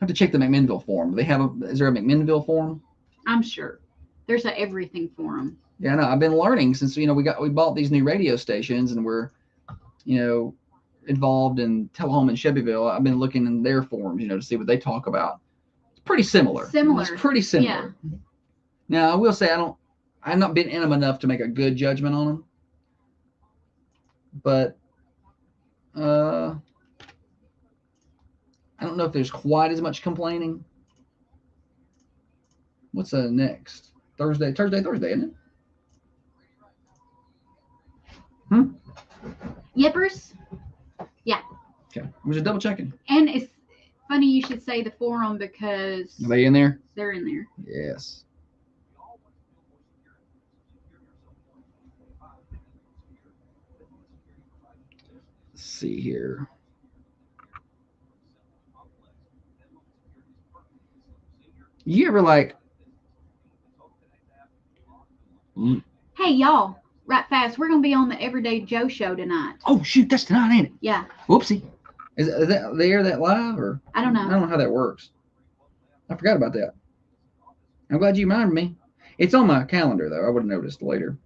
I have to check the McMinnville forum. Do they have is there a McMinnville forum? I'm sure. There's a everything forum. Yeah, no, I've been learning since we bought these new radio stations and we're, involved in Telehome and Shelbyville. I've been looking in their forums, to see what they talk about. It's pretty similar. It's pretty similar. Yeah. Now I will say I've not been in them enough to make a good judgment on them. But I don't know if there's quite as much complaining. What's next? Thursday, isn't it? Yippers? Yeah. Okay. I was just double checking. And it's funny you should say the forum because... Are they in there? They're in there. Yes. Let's see here. You ever Hey, y'all, right fast. We're going to be on the Everyday Joe show tonight. Oh, shoot. That's tonight, ain't it? Yeah. Whoopsie. Is that they air that live or? I don't know. I don't know how that works. I forgot about that. I'm glad you reminded me. It's on my calendar, though. I would have noticed later.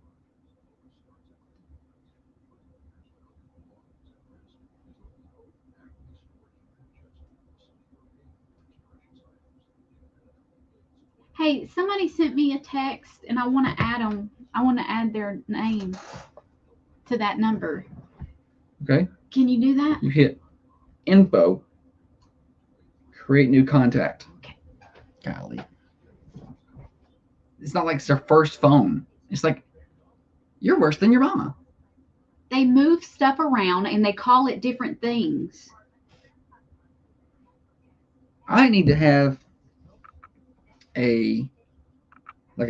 Hey, somebody sent me a text, and I want to add them. I want to add their name to that number. Okay. Can you do that? You hit info, create new contact. Okay. Golly. It's not like it's their first phone. It's like, you're worse than your mama. they move stuff around and they call it different things. I need to have a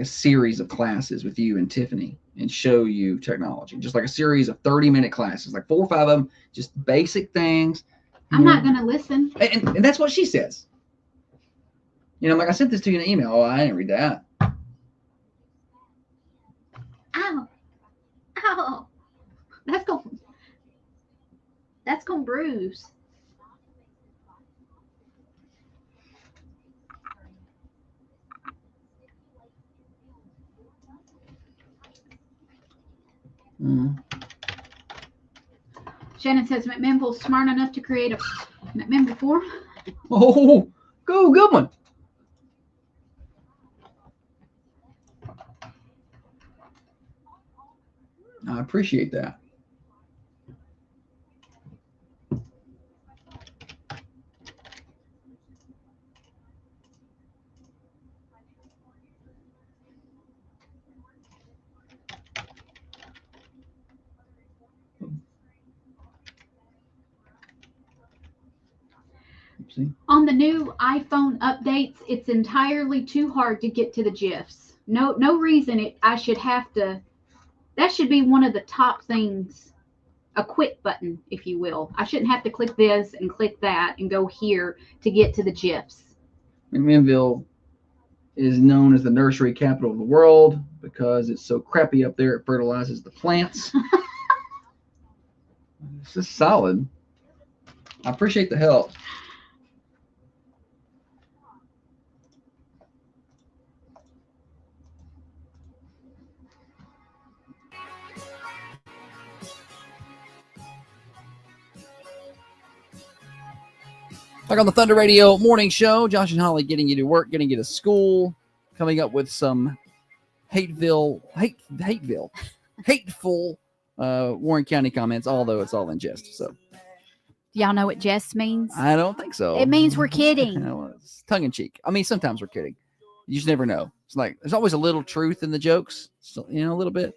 series of classes with you and Tiffany and show you technology, just like a series of 30-minute classes, like 4 or 5 of them, just basic things. I'm not going to listen. And that's what she says. I'm like, I sent this to you in an email. Oh, I didn't read that. Ow. Ow. That's going to bruise. Shannon says McMinnville's smart enough to create a McMinnville form. Oh, good one. I appreciate that. On the new iPhone updates, it's entirely too hard to get to the GIFs. No reason I should have to. That should be one of the top things, a quit button, if you will. I shouldn't have to click this and click that and go here to get to the GIFs. McMinnville is known as the nursery capital of the world because it's so crappy up there. It fertilizes the plants. It's just solid. I appreciate the help. Back on the Thunder Radio morning show, Josh and Holly getting you to work, getting you to school, coming up with some hateful Warren County comments, although it's all in jest. So, y'all know what jest means? I don't think so. It means we're kidding. It's tongue in cheek. I mean, sometimes we're kidding. You just never know. It's like there's always a little truth in the jokes, so, a little bit.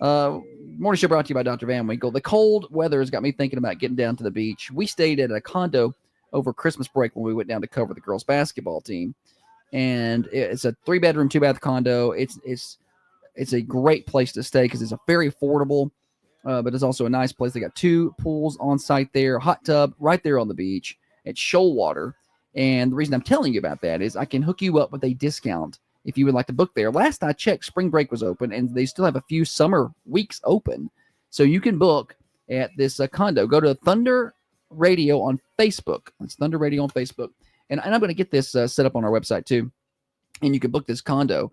Morning show brought to you by Dr. Van Winkle. The cold weather has got me thinking about getting down to the beach. We stayed at a condo over Christmas break when we went down to cover the girls' basketball team, and it's a 3-bedroom, 2-bath condo. It's a great place to stay because it's a very affordable, but it's also a nice place. They got 2 pools on site there, hot tub right there on the beach. It's shoal water, and the reason I'm telling you about that is I can hook you up with a discount if you would like to book there. Last I checked, spring break was open, and they still have a few summer weeks open, so you can book at this condo. Go to Thunder Radio on Facebook. It's Thunder Radio on Facebook. And I'm going to get this set up on our website too. And you can book this condo.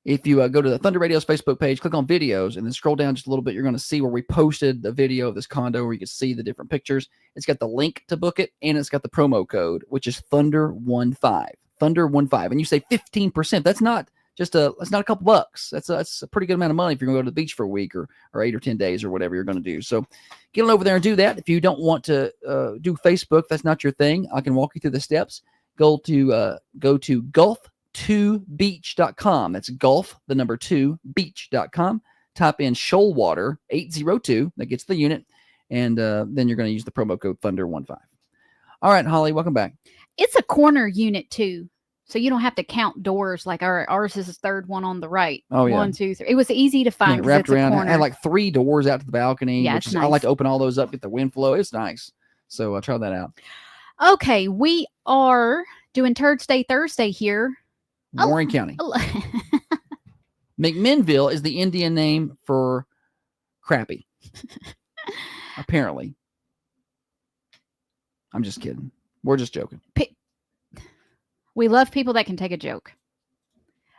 If you go to the Thunder Radio's Facebook page, click on videos, and then scroll down just a little bit, you're going to see where we posted the video of this condo where you can see the different pictures. It's got the link to book it, and it's got the promo code, which is Thunder15. Thunder15. And you say 15%. That's not a couple bucks. That's a pretty good amount of money if you're going to go to the beach for a week or 8 or 10 days or whatever you're going to do. So get on over there and do that. If you don't want to do Facebook, that's not your thing, I can walk you through the steps. Go to golf2beach.com. That's golf, the number 2, beach.com. Type in Shoalwater 802. That gets the unit. And then you're going to use the promo code Thunder15. All right, Holly, welcome back. It's a corner unit too. So you don't have to count doors like ours is the third one on the right. Oh, yeah. 1, 2, 3. It was easy to find. Yeah, wrapped around. I had like 3 doors out to the balcony. Yeah, which it's I like to open all those up, get the wind flow. It's nice. So try that out. Okay, we are doing Turd Day Thursday here. Warren County. McMinnville is the Indian name for crappy. Apparently. I'm just kidding. We're just joking. We love people that can take a joke.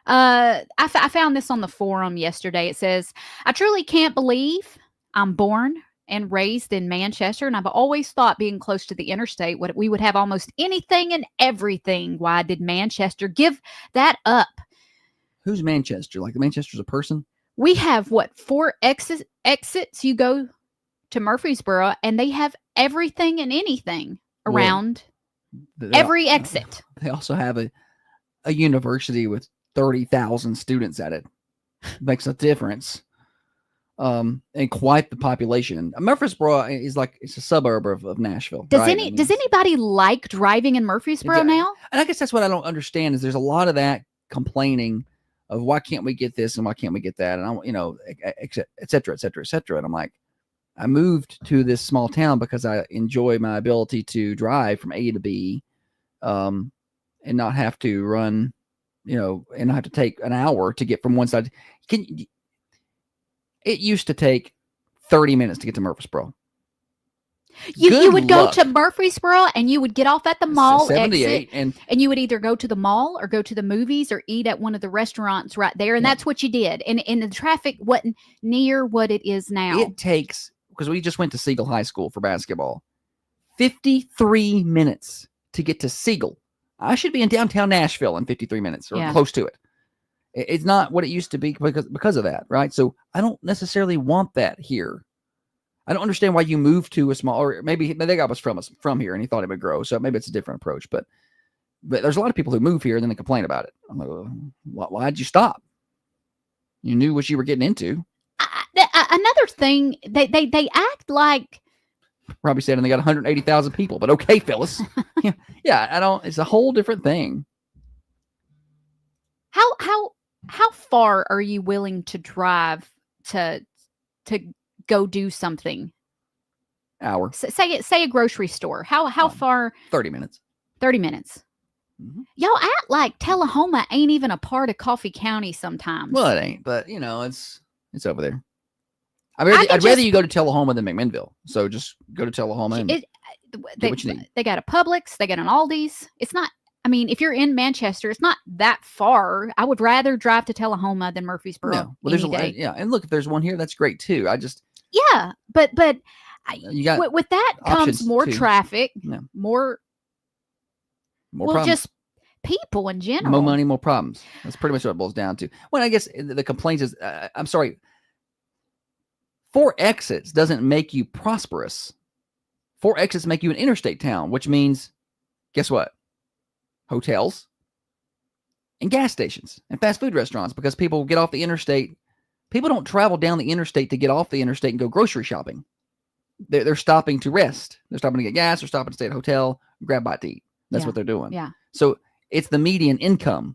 I found this on the forum yesterday. It says, I truly can't believe I'm born and raised in Manchester, and I've always thought being close to the interstate, we would have almost anything and everything. Why did Manchester give that up? Who's Manchester? Like Manchester's a person? We have, 4 exits? You go to Murfreesboro, and they have everything and anything around every exit. They also have a university with 30,000 students at it. Makes a difference. and quite the population. Murfreesboro is like it's a suburb of Nashville. Does right? does anybody like driving in Murfreesboro now? And I guess that's what I don't understand is there's a lot of that complaining of why can't we get this and why can't we get that, and et cetera, et cetera, et cetera. And I'm like, I moved to this small town because I enjoy my ability to drive from A to B, and not have to run, and not have to take an hour to get from one side. It used to take 30 minutes to get to Murfreesboro. You would go to Murfreesboro and you would get off at the mall 78 exit, and you would either go to the mall or go to the movies or eat at one of the restaurants right there. And that's what you did. And the traffic wasn't near what it is now. It takes, because we just went to Siegel High School for basketball, 53 minutes to get to Siegel. I should be in downtown Nashville in 53 minutes or close to it. It's not what it used to be because of that, right? So I don't necessarily want that here. I don't understand why you moved to a small, or maybe they got us from here and he thought it would grow. So maybe it's a different approach, but there's a lot of people who move here and then they complain about it. I'm like, well, why'd you stop? You knew what you were getting into. Another thing, they act like probably said, and they got 180,000 people, but okay, Phyllis. yeah, it's a whole different thing. How far are you willing to drive to go do something? Hour. Say a grocery store. How far? 30 minutes. 30 minutes. Mm-hmm. Y'all act like Tullahoma ain't even a part of Coffee County sometimes. Well, it ain't, but it's over there. I'd rather you go to Tullahoma than McMinnville. So just go to Tullahoma and get what you need. They got a Publix, they got an Aldi's. It's not, if you're in Manchester, it's not that far. I would rather drive to Tullahoma than Murfreesboro. No. Well, there's and look, if there's one here, that's great too. But you got with that comes more too. traffic, more problems. Just people in general. More money, more problems. That's pretty much what it boils down to. Well, I guess the complaints is, I'm sorry, 4 exits doesn't make you prosperous. 4 exits make you an interstate town, which means, guess what? Hotels and gas stations and fast food restaurants, because people get off the interstate. People don't travel down the interstate to get off the interstate and go grocery shopping. They're stopping to rest. They're stopping to get gas. They're stopping to stay at a hotel, grab a bite to eat. That's what they're doing. Yeah. So it's the median income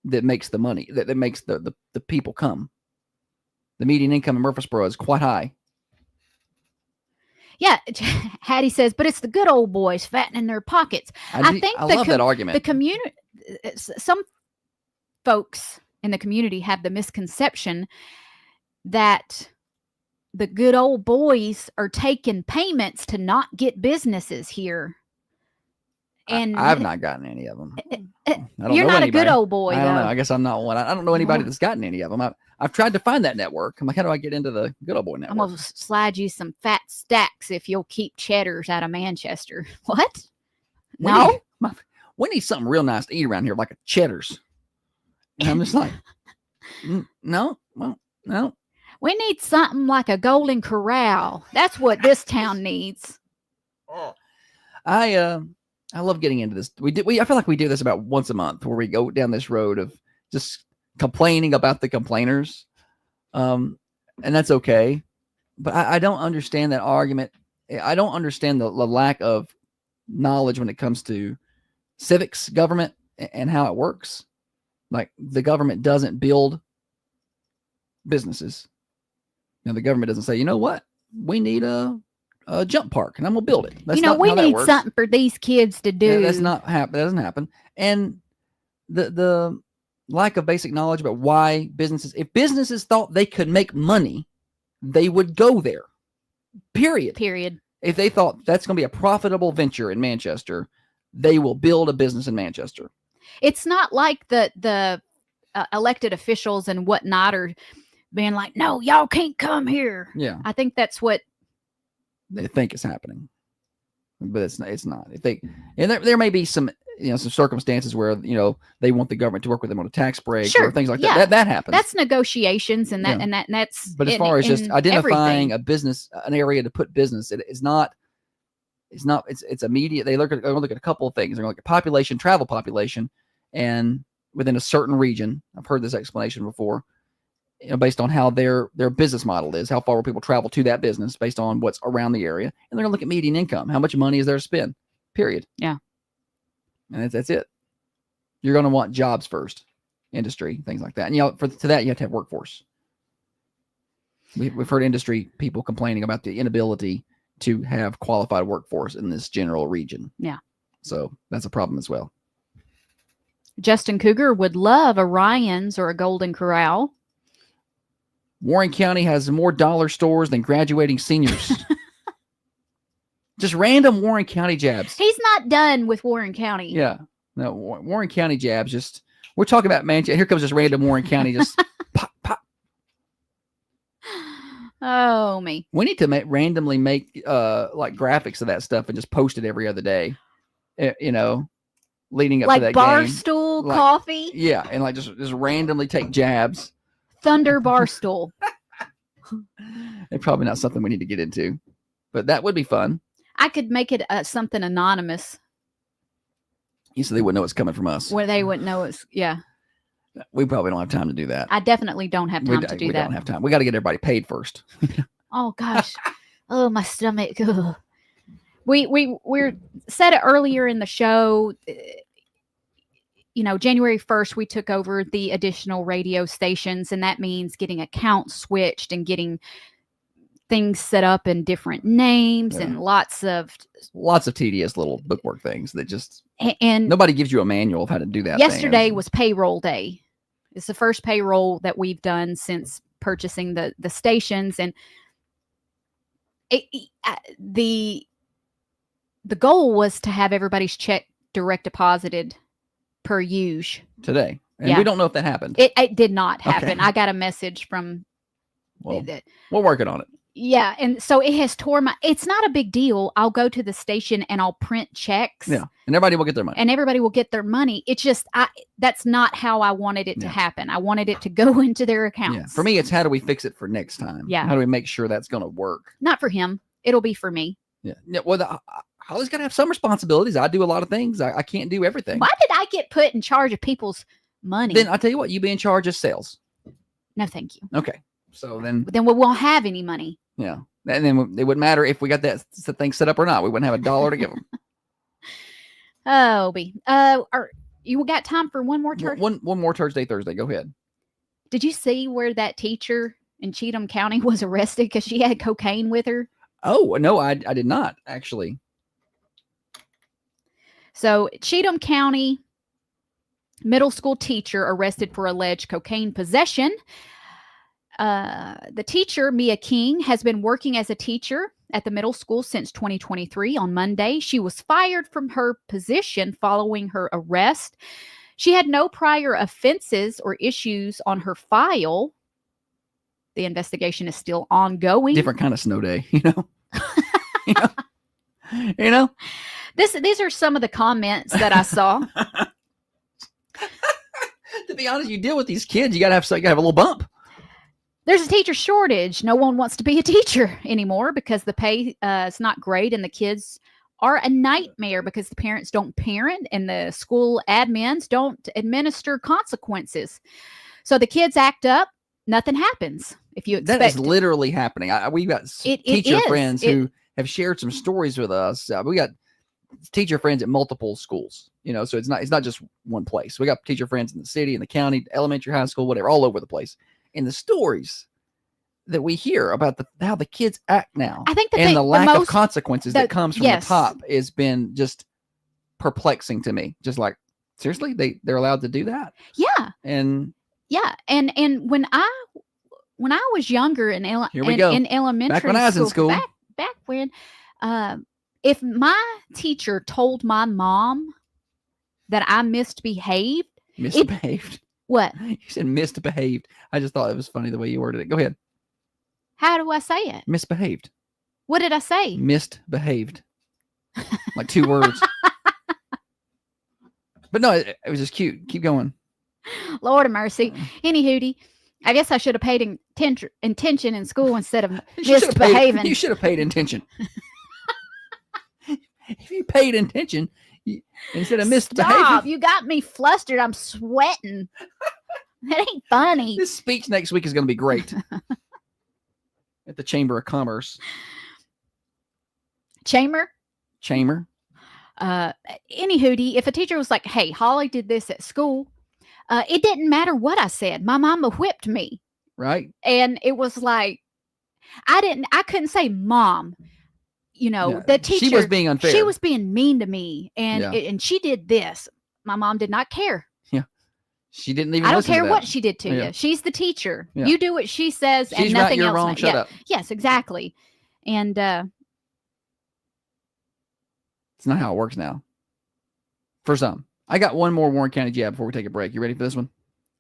that makes the money, that makes the people come. The median income in Murfreesboro is quite high. Yeah, Hattie says, but it's the good old boys fattening their pockets. I love that argument. The community, some folks in the community have the misconception that the good old boys are taking payments to not get businesses here. And I've not gotten any of them. You're not a good old boy. I don't know. I guess I'm not one. I don't know anybody that's gotten any of them. I've tried to find that network. I'm like, how do I get into the good old boy network? I'm going to slide you some fat stacks if you'll keep cheddars out of Manchester. What? We need something real nice to eat around here, like a cheddars. And I'm just like, no. We need something like a Golden Corral. That's what this town needs. I love getting into this. I feel like we do this about once a month, where we go down this road of just complaining about the complainers. And that's okay. But I don't understand that argument. I don't understand the lack of knowledge when it comes to civics, government, and how it works. Like, the government doesn't build businesses. The government doesn't say, you know what? We need a jump park, and I'm gonna build it. That's we need something for these kids to do. Yeah, that's not happen. That doesn't happen. And the lack of basic knowledge about why if businesses thought they could make money, they would go there. Period. If they thought that's going to be a profitable venture in Manchester, they will build a business in Manchester. It's not like the elected officials and whatnot are being like, no, y'all can't come here. Yeah. I think that's what they think is happening, but it's not. And there may be some circumstances where they want the government to work with them on a tax break or things like that. That happens. That's negotiations and that's. But as far as just identifying a business, an area to put business, it's immediate. They look at a couple of things. They're going to look at population, travel population, and within a certain region. I've heard this explanation before. based on how their business model is, how far will people travel to that business based on what's around the area. And they're going to look at median income. How much money is there to spend? Period. Yeah. And that's it. You're going to want jobs first, industry, things like that. And to that, you have to have workforce. We've heard industry people complaining about the inability to have qualified workforce in this general region. Yeah. So that's a problem as well. Justin Cougar would love a Ryan's or a Golden Corral. Warren County has more dollar stores than graduating seniors. Just random Warren County jabs. He's not done with Warren County. Yeah. No, Warren County jabs. We're talking about Manchester. Here comes this random Warren County just pop, pop. Oh, me. We need to randomly make like graphics of that stuff and just post it every other day. Leading up to that Barstool game. Coffee. Yeah, and like just randomly take jabs. Thunder Barstool. It's probably not something we need to get into, but that would be fun. I could make it something anonymous. So they wouldn't know it's coming from us. Where they wouldn't know it's, yeah. We probably don't have time to do that. I definitely don't have time to do that. We don't have time. We got to get everybody paid first. Oh, gosh. Oh, my stomach. Ugh. We're said it earlier in the show. January 1st, we took over the additional radio stations, and that means getting accounts switched and getting things set up in different names and lots of tedious little bookwork things that just and nobody gives you a manual of how to do that. Yesterday was payroll day. It's the first payroll that we've done since purchasing the stations, and the goal was to have everybody's check direct deposited per usual today, and we don't know if that happened. It did not happen. Okay. I got a message from. Well, we're working on it. Yeah, and so it has tore my. It's not a big deal. I'll go to the station and I'll print checks. Yeah, and everybody will get their money. And everybody will get their money. It's just that's not how I wanted it to happen. I wanted it to go into their accounts. Yeah. For me, it's how do we fix it for next time? Yeah. How do we make sure that's going to work? Not for him. It'll be for me. Yeah. Well, Holly's got to have some responsibilities. I do a lot of things. I can't do everything. Why did I get put in charge of people's money? Then I'll tell you what. You be in charge of sales. No, thank you. Okay. So then we won't have any money. Yeah. And then it wouldn't matter if we got that thing set up or not. We wouldn't have $1 to give them. Oh, you got time for one more church? One more church day Thursday. Go ahead. Did you see where that teacher in Cheatham County was arrested because she had cocaine with her? Oh, no, I did not, actually. So Cheatham County middle school teacher arrested for alleged cocaine possession. The teacher, Mia King, has been working as a teacher at the middle school since 2023. On Monday, she was fired from her position following her arrest. She had no prior offenses or issues on her file. The investigation is still ongoing. Different kind of snow day, you know? These are some of the comments that I saw. To be honest, you deal with these kids, you gotta have a little bump. There's a teacher shortage. No one wants to be a teacher anymore because the pay is not great, and the kids are a nightmare because the parents don't parent and the school admins don't administer consequences. So the kids act up, nothing happens. If you expect that is literally happening. We've got teacher friends who have shared some stories with us. We got teacher friends at multiple schools, so it's not just one place. We got teacher friends in the city, in the county, elementary, high school, whatever, all over the place. And the stories that we hear about how the kids act now, I think the lack of consequences that comes from the top has been just perplexing to me. Just like, seriously, they're allowed to do that? Yeah. And when I was younger in elementary back when I was in school, back when if my teacher told my mom that I misbehaved. What? You said misbehaved. I just thought it was funny the way you worded it. Go ahead. How do I say it? Misbehaved. What did I say? Misbehaved. Like 2 words. But no, it was just cute. Keep going. Lord of mercy. Any hootie. I guess I should have paid attention in school instead of misbehaving. You should have paid attention. If you paid attention instead of misbehaving. Stop. You got me flustered. I'm sweating. That ain't funny. This speech next week is going to be great at the Chamber of Commerce. Chamber. Anywho, if a teacher was like, "Hey, Holly did this at school," it didn't matter what I said. My mama whipped me. Right. And it was like, I couldn't say mom. The teacher. She was being unfair. She was being mean to me. And Yeah. and she did this. My mom did not care. Yeah. She didn't even I don't listen to care that. what she did to Yeah. you. She's the teacher. Yeah. You do what she says and She's right, nothing you're else. wrong, shut up. Yes, exactly. And It's not how it works now. For some. I got one more Warren County jab before we take a break. You ready for this one?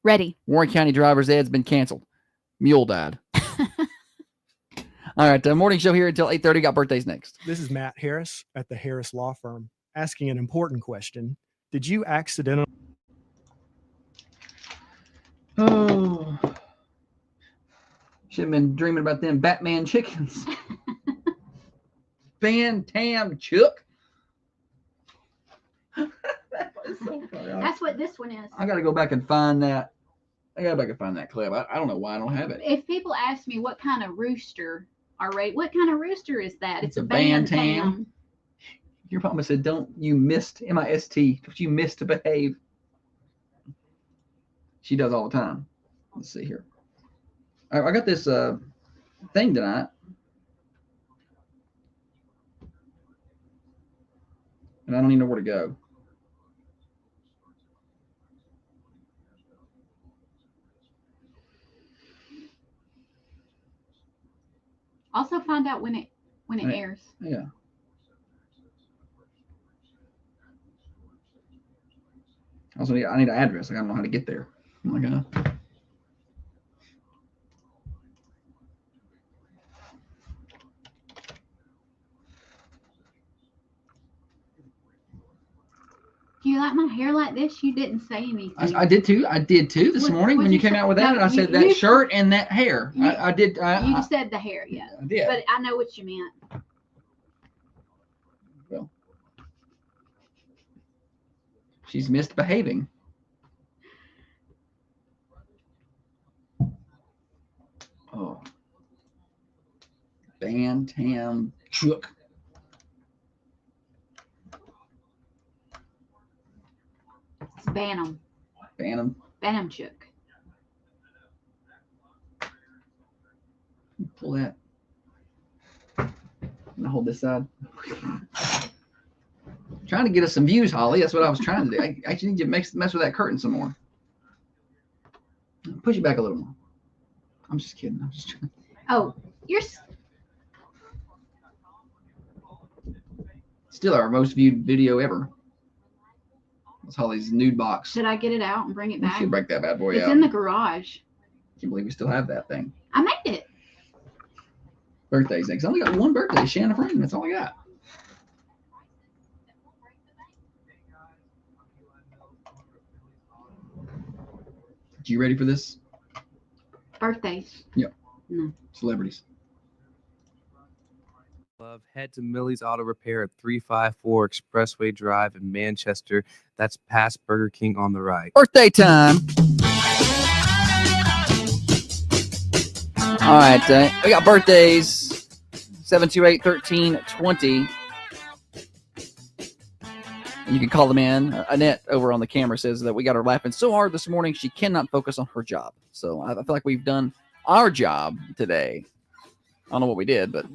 ready. Warren County driver's ed's been canceled. Mule died. All right, morning show here until 8:30. Got birthdays next. This is Matt Harris at the Harris Law Firm asking an important question. Did you accidentally... Oh. Should have been dreaming about them Batman chickens. Bantam Chook. That was so funny. That's what this one is. I got to go back and find that. I got to go back and find that clip. I don't know why I don't have it. If people ask me what kind of rooster what kind of rooster is that? It's a bantam. Your mama said, "Don't you missed M-I-S-T? Don't you miss to behave?" She does all the time. Let's see here. All right, I got this thing tonight, and I don't even know where to go. Also find out when it airs. Yeah. Also, I need an address. I don't know how to get there. Oh my God. Do you like my hair like this? You didn't say anything. I did too. I did too this morning when you came out with that. No, I said that shirt and that hair. I did. You said the hair, yeah. I did. But I know what you meant. Well, she's misbehaving. Oh, Bantam Chook. It's Bantam. Bantam Chook. Pull that. I'm gonna hold this side. Trying to get us some views, Holly. That's what I was trying to do. I actually need to mess with that curtain some more. Push it back a little more. I'm just kidding. I'm just trying. Oh, you're still our most viewed video ever. That's Holly's nude box. Should I get it out and bring it back? You should break that bad boy it's out. It's in the garage. Can't believe we still have that thing. I made it. Birthdays next. I only got one birthday. Shanna Frame. That's all I got. You ready for this? Birthdays. Yep. No. Celebrities. Love, head to Millie's Auto Repair at 354 Expressway Drive in Manchester. That's past Burger King on the right. Birthday time. All right. We got birthdays. 728-1320. And you can call them in. Annette over on the camera says that we got her laughing so hard this morning she cannot focus on her job. So I feel like we've done our job today. I don't know what we did, but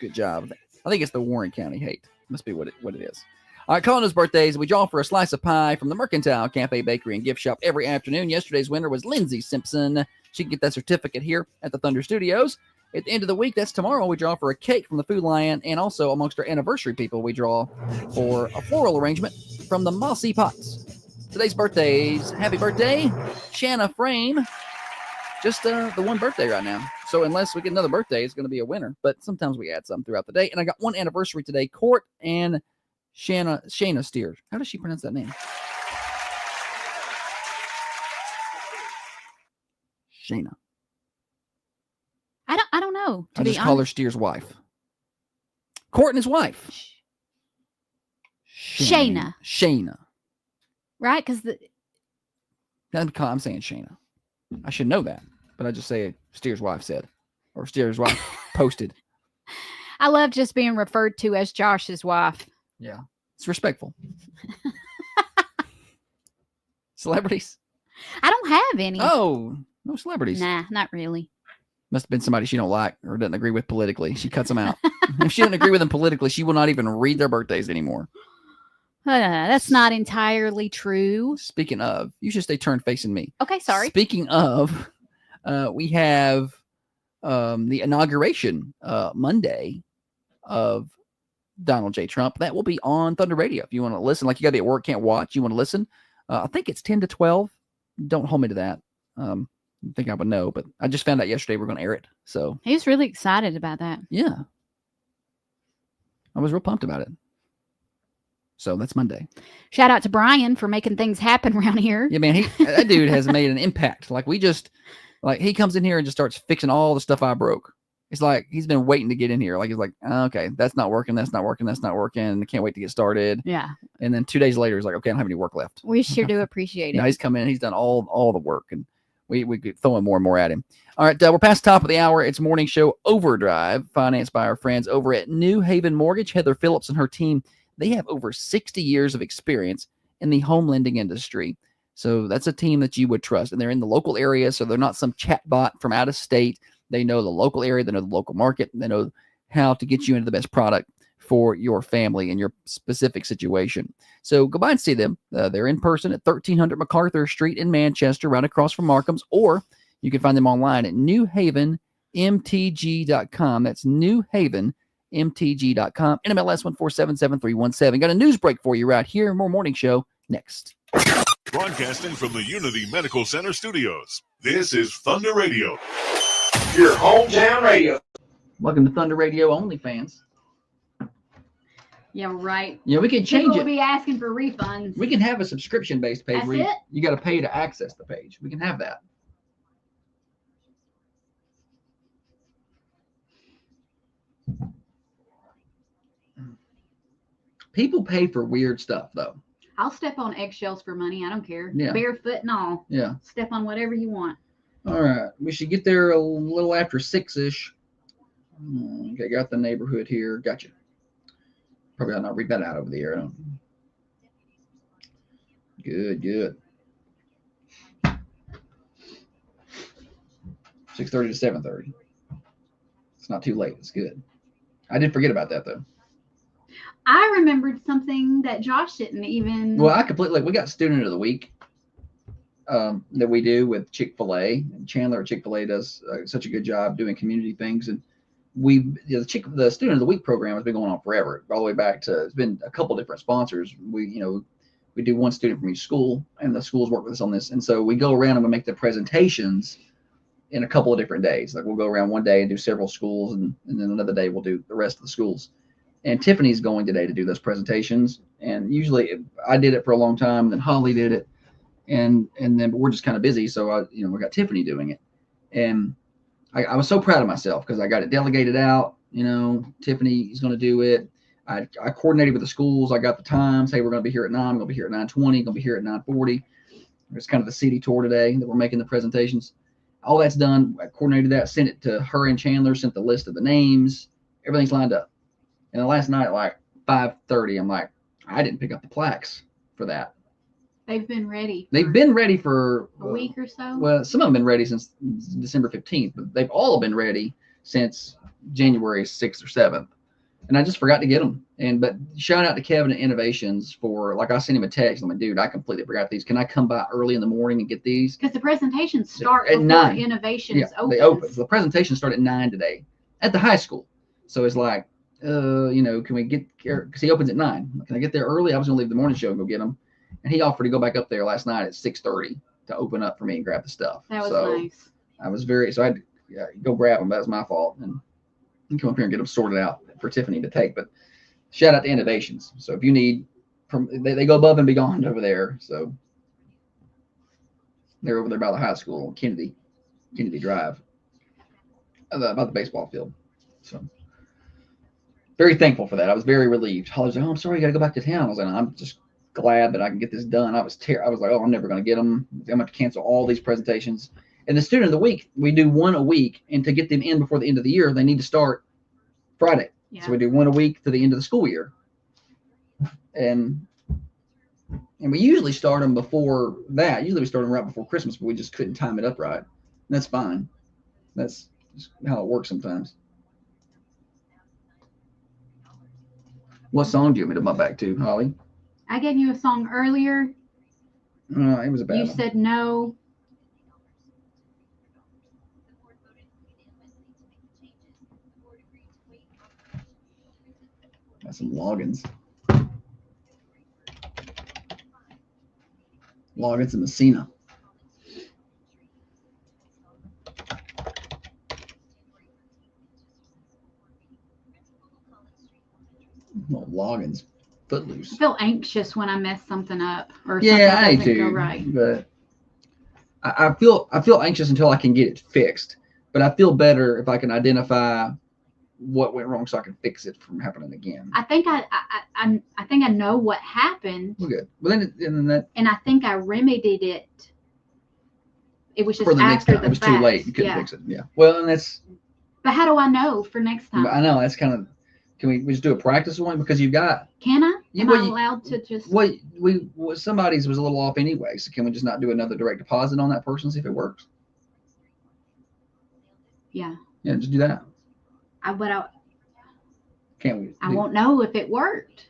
good job. I think it's the Warren County hate. Must be what it is. All right, calling those birthdays. We draw for a slice of pie from the Mercantile Cafe Bakery and Gift Shop every afternoon. Yesterday's winner was Lindsay Simpson. She can get that certificate here at the Thunder Studios. At the end of the week, that's tomorrow, we draw for a cake from the Food Lion, and also amongst our anniversary people, we draw for a floral arrangement from the Mossy Pots. Today's birthdays. Happy birthday, Shanna Frame. Just the one birthday right now. So unless we get another birthday, it's going to be a winner. But sometimes we add some throughout the day. And I got one anniversary today, Court and Shayna Steers. How does she pronounce that name? Shayna. I don't know. I just call her Steers' wife. Court and his wife. Shayna. Shayna. Right? Because I'm saying Shayna. I should know that, but I just say Steer's wife said, or Steer's wife posted. I love just being referred to as Josh's wife. Yeah, it's respectful. Celebrities? I don't have any. Oh, no celebrities. Nah, not really. Must have been somebody she don't like or doesn't agree with politically. She cuts them out. If she doesn't agree with them politically, she will not even read their birthdays anymore. That's not entirely true. Speaking of, you should stay turned facing me. Okay, sorry. Speaking of, we have the inauguration Monday of Donald J. Trump. That will be on Thunder Radio. If you want to listen, like you got to be at work, can't watch, you want to listen. I think it's 10 to 12. Don't hold me to that. I think I would know, but I just found out yesterday we're going to air it. So he was really excited about that. Yeah. I was real pumped about it. So that's Monday. Shout out to Brian for making things happen around here. Yeah, man, that dude has made an impact. Like he comes in here and just starts fixing all the stuff I broke. It's like he's been waiting to get in here. Like he's like, okay, that's not working. That's not working. That's not working. I can't wait to get started. Yeah. And then 2 days later, he's like, okay, I don't have any work left. We sure do appreciate it. Now he's come in. He's done all the work, and we could throw in more and more at him. All right, we're past the top of the hour. It's Morning Show Overdrive, financed by our friends over at New Haven Mortgage. Heather Phillips and her team, they have over 60 years of experience in the home lending industry. So that's a team that you would trust. And they're in the local area, so they're not some chatbot from out of state. They know the local area. They know the local market. They know how to get you into the best product for your family and your specific situation. So go by and see them. They're in person at 1300 MacArthur Street in Manchester, right across from Markham's, or you can find them online at newhavenmtg.com. That's newhavenmtg.com. NMLS 1477317. Got a news break for you right here. More Morning Show next. Broadcasting from the Unity Medical Center studios. This is Thunder Radio. Your hometown radio. Welcome to Thunder Radio Only fans. Yeah, right. Yeah, we can change People it. will be asking for refunds. We can have a subscription-based page That's where it? you got to pay to access the page. We can have that. People pay for weird stuff, though. I'll step on eggshells for money. I don't care. Yeah. Barefoot and all. Yeah. Step on whatever you want. All right. We should get there a little after 6-ish. Okay, got the neighborhood here. Gotcha. Probably ought not read that out over the air. Good. 6:30 to 7:30. It's not too late. It's good. I did forget about that, though. I remembered something that Josh didn't even. Well, we got Student of the Week that we do with Chick-fil-A. And Chandler at Chick-fil-A does such a good job doing community things. And the Student of the Week program has been going on forever, all the way back to, it's been a couple different sponsors. We do one student from each school, and the schools work with us on this. And so we go around and we make the presentations in a couple of different days. Like we'll go around one day and do several schools, and then another day we'll do the rest of the schools. And Tiffany's going today to do those presentations. And usually I did it for a long time, then Holly did it. And then, but we're just kind of busy. So we got Tiffany doing it. And I was so proud of myself because I got it delegated out. Tiffany is going to do it. I coordinated with the schools. I got the times. Hey, we're going to be here at 9. We're going to be here at 9:20. Going to be here at 9:40. It's kind of the city tour today that we're making the presentations. All that's done. I coordinated that, sent it to her and Chandler, sent the list of the names. Everything's lined up. And then last night, like 5:30, I'm like, I didn't pick up the plaques for that. They've been ready. They've been ready for a week or so. Well, some of them have been ready since December 15th, but they've all been ready since January 6th or 7th. And I just forgot to get them. But shout out to Kevin at Innovations for, I sent him a text. I'm like, dude, I completely forgot these. Can I come by early in the morning and get these? Because the presentations start at before 9. Innovations opens. They open. So the presentations start at 9 today at the high school. So it's like, can we get, because he opens at 9. Can I get there early? I was going to leave the morning show and go get them. And he offered to go back up there last night at 6:30 to open up for me and grab the stuff. That was nice. I was so I had to go grab them. That was my fault. And come up here and get them sorted out for Tiffany to take. But shout out to Innovations. So if you need, they go above and beyond over there. So they're over there by the high school, Kennedy Drive, about the baseball field. So very thankful for that. I was very relieved. Holly was like, oh, I'm sorry, you got to go back to town. I was like, I'm just glad that I can get this done. I was like, oh, I'm never going to get them. I'm going to have to cancel all these presentations. And the student of the week, we do one a week, and to get them in before the end of the year, they need to start Friday. Yeah. So we do one a week to the end of the school year. And we usually start them before that. Usually we start them right before Christmas, but we just couldn't time it up right. And that's fine. That's just how it works sometimes. What song do you want me to come back to, Holly? I gave you a song earlier. It was a bad You one. said no. Got some logins. Logins and Messina. Well, logins. Footloose. I feel anxious when I mess something up or Yeah, I something doesn't do. go right. But I feel anxious until I can get it fixed. But I feel better if I can identify what went wrong so I can fix it from happening again. I think I know what happened. Well, good. Well, then that. And I think I remedied it. It was just For the next after time, the it was fact. too late. You couldn't Yeah. fix it. Yeah. Well, and that's. But how do I know for next time? I know that's kind of. Can we just do a practice one because you've got? Can I? Am well, I allowed to just? Well, somebody's was a little off anyway. So can we just not do another direct deposit on that person, see if it works? Yeah. Yeah, just do that. Can't we? I won't know if it worked.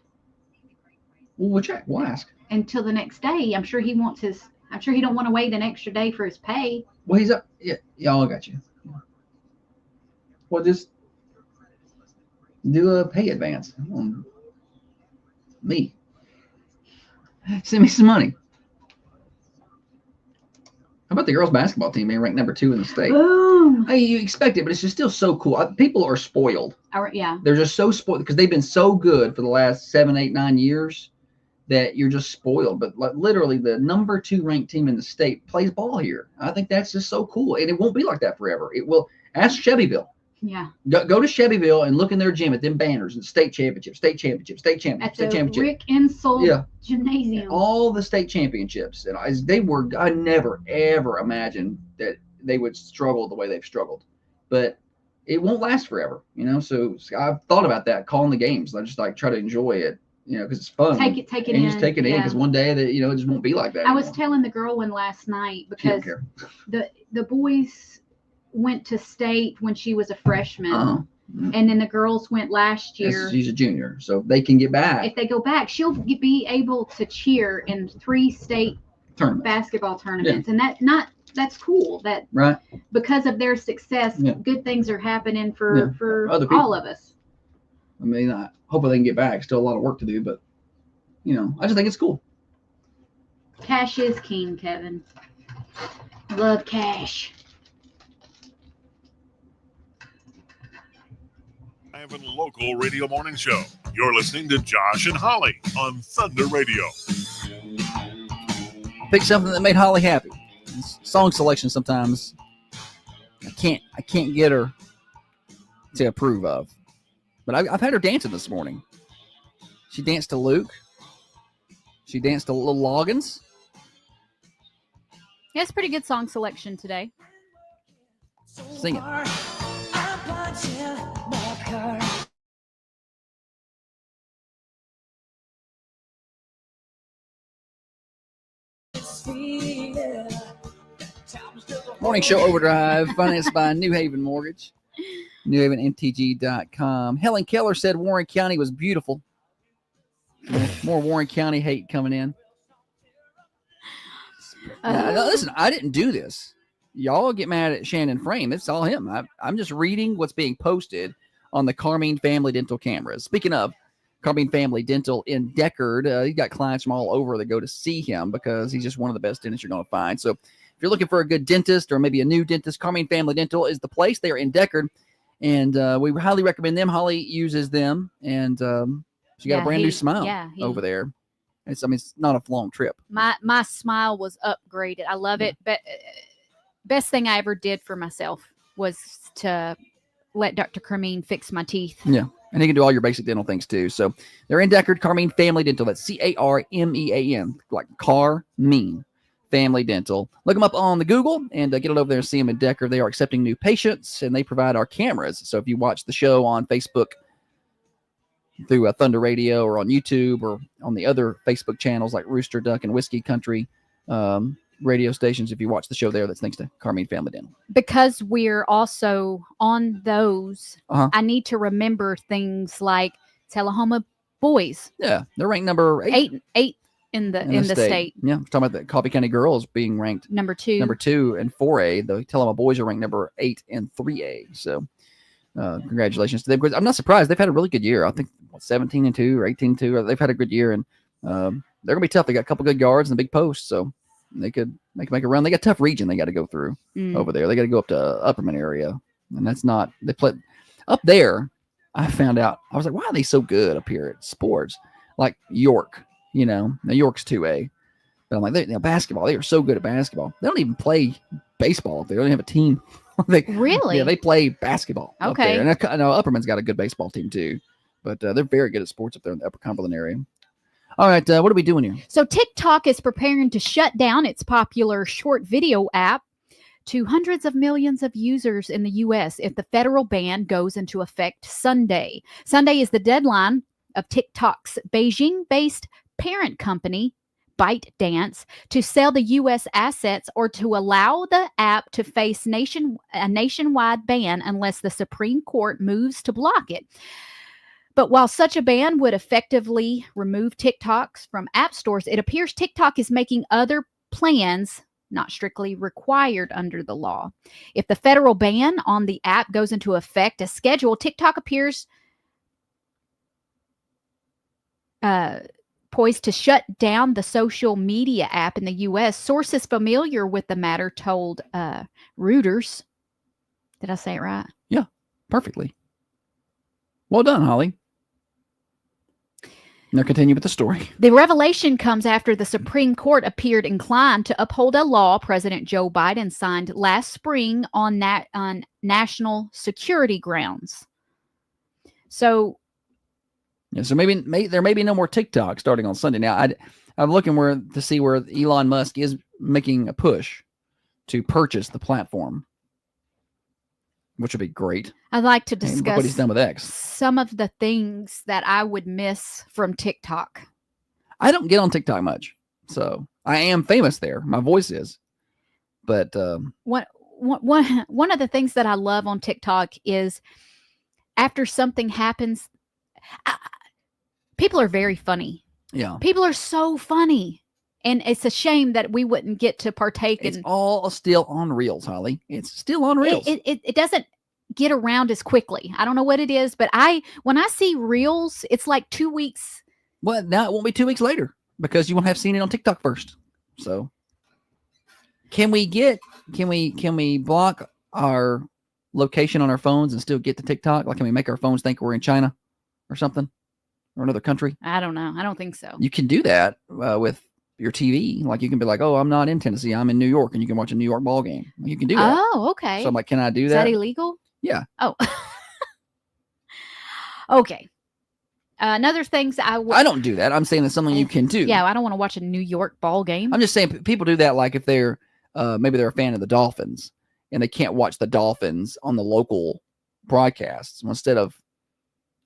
Well, we'll check. We'll ask. Until the next day. I'm sure he don't want to wait an extra day for his pay. Well, he's up. Yeah, I got you. Well, just do a pay advance on me. Send me some money. How about the girls' basketball team being ranked number 2 in the state? Boom. Hey, you expect it, but it's just still so cool. People are spoiled. Yeah. They're just so spoiled because they've been so good for the last 7, 8, 9 years that you're just spoiled. But like literally the number 2 ranked team in the state plays ball here. I think that's just so cool. And it won't be like that forever. It will. Ask Chevyville. Yeah. Go to Chevyville and look in their gym at them banners and state championship, state championship, state championship, At state the championship. Rick Insel Yeah. Gymnasium. All the state championships. And I never, ever imagined that they would struggle the way they've struggled. But it won't last forever, So I've thought about that, calling the games. I just try to enjoy it, because it's fun. Take it and in. Just take it in, because one day that it just won't be like that. I was telling the girl one last night because the boys went to state when she was a freshman, and then the girls went last year. She's a junior, so they can get back. If they go back, she'll be able to cheer in 3 state basketball tournaments, and that's cool. That right because of their success, good things are happening for other people. all of us. I mean, hopefully they can get back. Still a lot of work to do, but I just think it's cool. Cash is king, Kevin. Love cash. Live and local radio morning show. You're listening to Josh and Holly on Thunder Radio. Pick something that made Holly happy. Song selection sometimes I can't get her to approve of, but I've had her dancing this morning. She danced to Luke. She danced to Little Loggins. Yeah, it's pretty good song selection today. Sing it. Morning Show Overdrive, financed by New Haven Mortgage, newhavenmtg.com. Helen Keller said Warren County was beautiful. More Warren County hate coming in. Now, listen, I didn't do this. Y'all get mad at Shannon Frame. It's all him. I'm just reading what's being posted on the Carmine Family Dental cameras. Speaking of Carmine Family Dental in Deckard, he's got clients from all over that go to see him because he's just one of the best dentists you're going to find. So if you're looking for a good dentist or maybe a new dentist, Carmine Family Dental is the place. They're in Deckard, and we highly recommend them. Holly uses them, and she got a brand new smile over there. It's not a long trip. My smile was upgraded. I love it. But best thing I ever did for myself was to let Dr. Carmine fix my teeth. Yeah. And they can do all your basic dental things too. So they're in Deckard, Carmine Family Dental. That's Carmean, like Carmine Family Dental. Look them up on the Google and get it over there and see them in Deckard. They are accepting new patients and they provide our cameras. So if you watch the show on Facebook through Thunder Radio or on YouTube or on the other Facebook channels like Rooster Duck and Whiskey Country radio stations, if you watch the show there, that's thanks to Carmine Family Dental. Because we're also on those, I need to remember things like Tullahoma Boys. Yeah, they're ranked number 8 in the state. Yeah, we're talking about the Coffee County Girls being ranked number 2 in 4A. The Tullahoma Boys are ranked number 8 in 3A. So congratulations to them. Because I'm not surprised. They've had a really good year. I think 17-2 or 18-2. They've had a good year, and they're gonna be tough. They got a couple good guards and a big post, so they could make a run. They got a tough region they got to go through over there. They got to go up to Upperman area, and that's not they play up there. I found out I was like, why are they so good up here at sports? Like York, now York's 2A, but I'm like, basketball. They are so good at basketball. They don't even play baseball up there. They don't have a team. Really? Yeah, they play basketball. Okay. Up there. And I know Upperman's got a good baseball team too, but they're very good at sports up there in the Upper Cumberland area. All right, what are we doing here? So TikTok is preparing to shut down its popular short video app to hundreds of millions of users in the U.S. if the federal ban goes into effect Sunday. Sunday is the deadline of TikTok's Beijing-based parent company, ByteDance, to sell the U.S. assets or to allow the app to face a nationwide ban unless the Supreme Court moves to block it. But while such a ban would effectively remove TikToks from app stores, it appears TikTok is making other plans not strictly required under the law. If the federal ban on the app goes into effect as scheduled, TikTok appears poised to shut down the social media app in the U.S. Sources familiar with the matter told Reuters. Did I say it right? Yeah, perfectly. Well done, Holly. Now continue with the story. The revelation comes after the Supreme Court appeared inclined to uphold a law President Joe Biden signed last spring on national security grounds. So, yeah, so maybe there may be no more TikTok starting on Sunday. Now, I'm looking to see where Elon Musk is making a push to purchase the platform, which would be great. I'd like to discuss what he's done with X. Some of the things that I would miss from TikTok. I don't get on TikTok much, so I am famous there. My voice is, but one of the things that I love on TikTok is after something happens, people are very funny. Yeah, people are so funny. And it's a shame that we wouldn't get to partake in. It's all still on Reels, Holly. It's still on Reels. It doesn't get around as quickly. I don't know what it is, but when I see Reels, it's like 2 weeks. Well, now it won't be 2 weeks later because you won't have seen it on TikTok first. So can we block our location on our phones and still get to TikTok? Like, can we make our phones think we're in China or something or another country? I don't know. I don't think so. You can do that with your TV. Like, you can be like, oh, I'm not in Tennessee, I'm in New York, and you can watch a New York ball game. You can do that. Oh, okay. So I'm like, can I do that? Is that illegal? Yeah. Oh. Okay. Another things I don't do that. I'm saying that's something you can do. Yeah, I don't want to watch a New York ball game. I'm just saying people do that, like if they're maybe they're a fan of the Dolphins and they can't watch the Dolphins on the local broadcasts. Instead of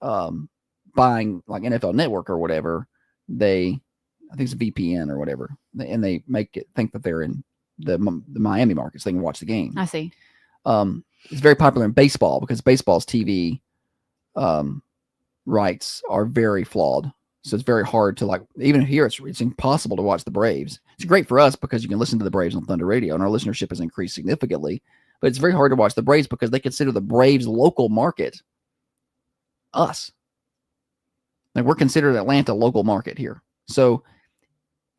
buying like NFL Network or whatever, I think it's a VPN or whatever, and they make it think that they're in the Miami market so they can watch the game. I see. It's very popular in baseball because baseball's TV rights are very flawed. So it's very hard to even here it's impossible to watch the Braves. It's great for us because you can listen to the Braves on Thunder Radio and our listenership has increased significantly, but it's very hard to watch the Braves because they consider the Braves local market us. Like, we're considered Atlanta local market here. So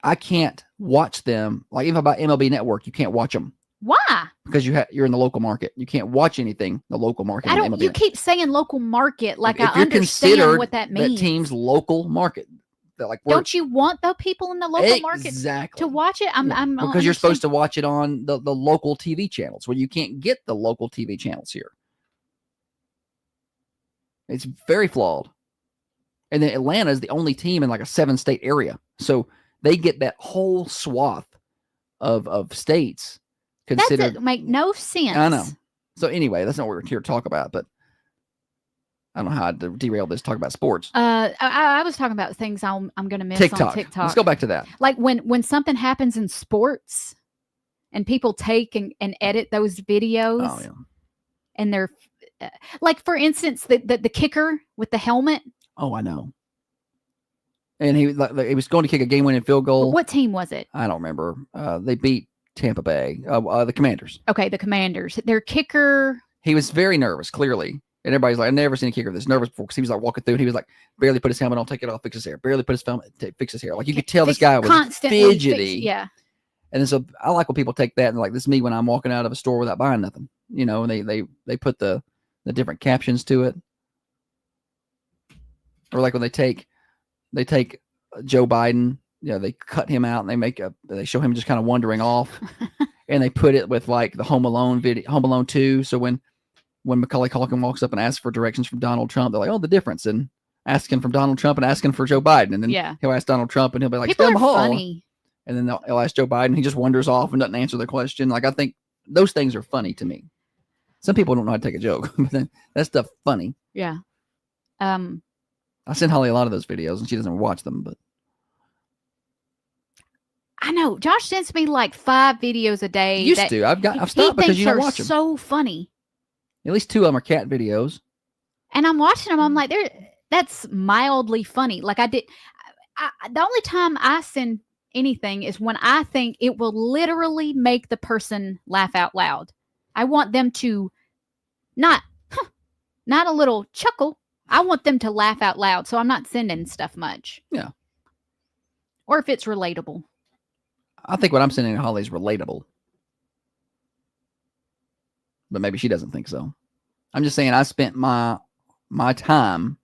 I can't watch them. Like, even about MLB Network, you can't watch them. Why? Because you're in the local market. You can't watch anything the local market. I don't. You keep saying local market, like I understand what that means. That team's local market. Don't you want the people in the local market to watch it? Because you're supposed to watch it on the local TV channels. Well, you can't get the local TV channels here. It's very flawed. And then Atlanta is the only team in like a 7-state area. So they get that whole swath of states considered. That make no sense. I know. So anyway, that's not what we're here to talk about, but I don't know how to derail this, talk about sports. I was talking about things I'm going to miss TikTok. on TikTok. Let's go back to that. Like when something happens in sports and people take and edit those videos. Oh, yeah. And they're like, for instance, the kicker with the helmet. Oh, I know. And he was going to kick a game-winning field goal. What team was it? I don't remember. They beat Tampa Bay, the Commanders. Okay, the Commanders. Their kicker. He was very nervous, clearly. And everybody's like, I've never seen a kicker this nervous before, because he was like walking through and he was like, barely put his helmet on, take it off, fix his hair. Barely put his helmet, fix his hair. Like you could tell this guy was fidgety. Yeah. And then so I like when people take that and like, this is me when I'm walking out of a store without buying nothing. You know, and they put the different captions to it. Or like when they take Joe Biden, you know, they cut him out and they show him just kind of wandering off. And they put it with like the Home Alone video, Home Alone 2. So when Macaulay Culkin walks up and asks for directions from Donald Trump, they're like, oh, the difference in asking from Donald Trump and asking for Joe Biden. And then he'll ask Donald Trump and he'll be like, people stay in are the hall. funny. And then they'll ask Joe Biden. He just wanders off and doesn't answer the question. Like, I think those things are funny to me. Some people don't know how to take a joke, but then that stuff funny. Yeah. I send Holly a lot of those videos and she doesn't watch them, but I know Josh sends me like 5 videos a day. Used to. I've stopped because you don't watch them. So funny. At least 2 of them are cat videos. And I'm watching them. I'm like, that's mildly funny. Like the only time I send anything is when I think it will literally make the person laugh out loud. I want them to not a little chuckle. I want them to laugh out loud. So I'm not sending stuff much. Yeah. Or if it's relatable. I think what I'm sending to Holly is relatable. But maybe she doesn't think so. I'm just saying I spent my time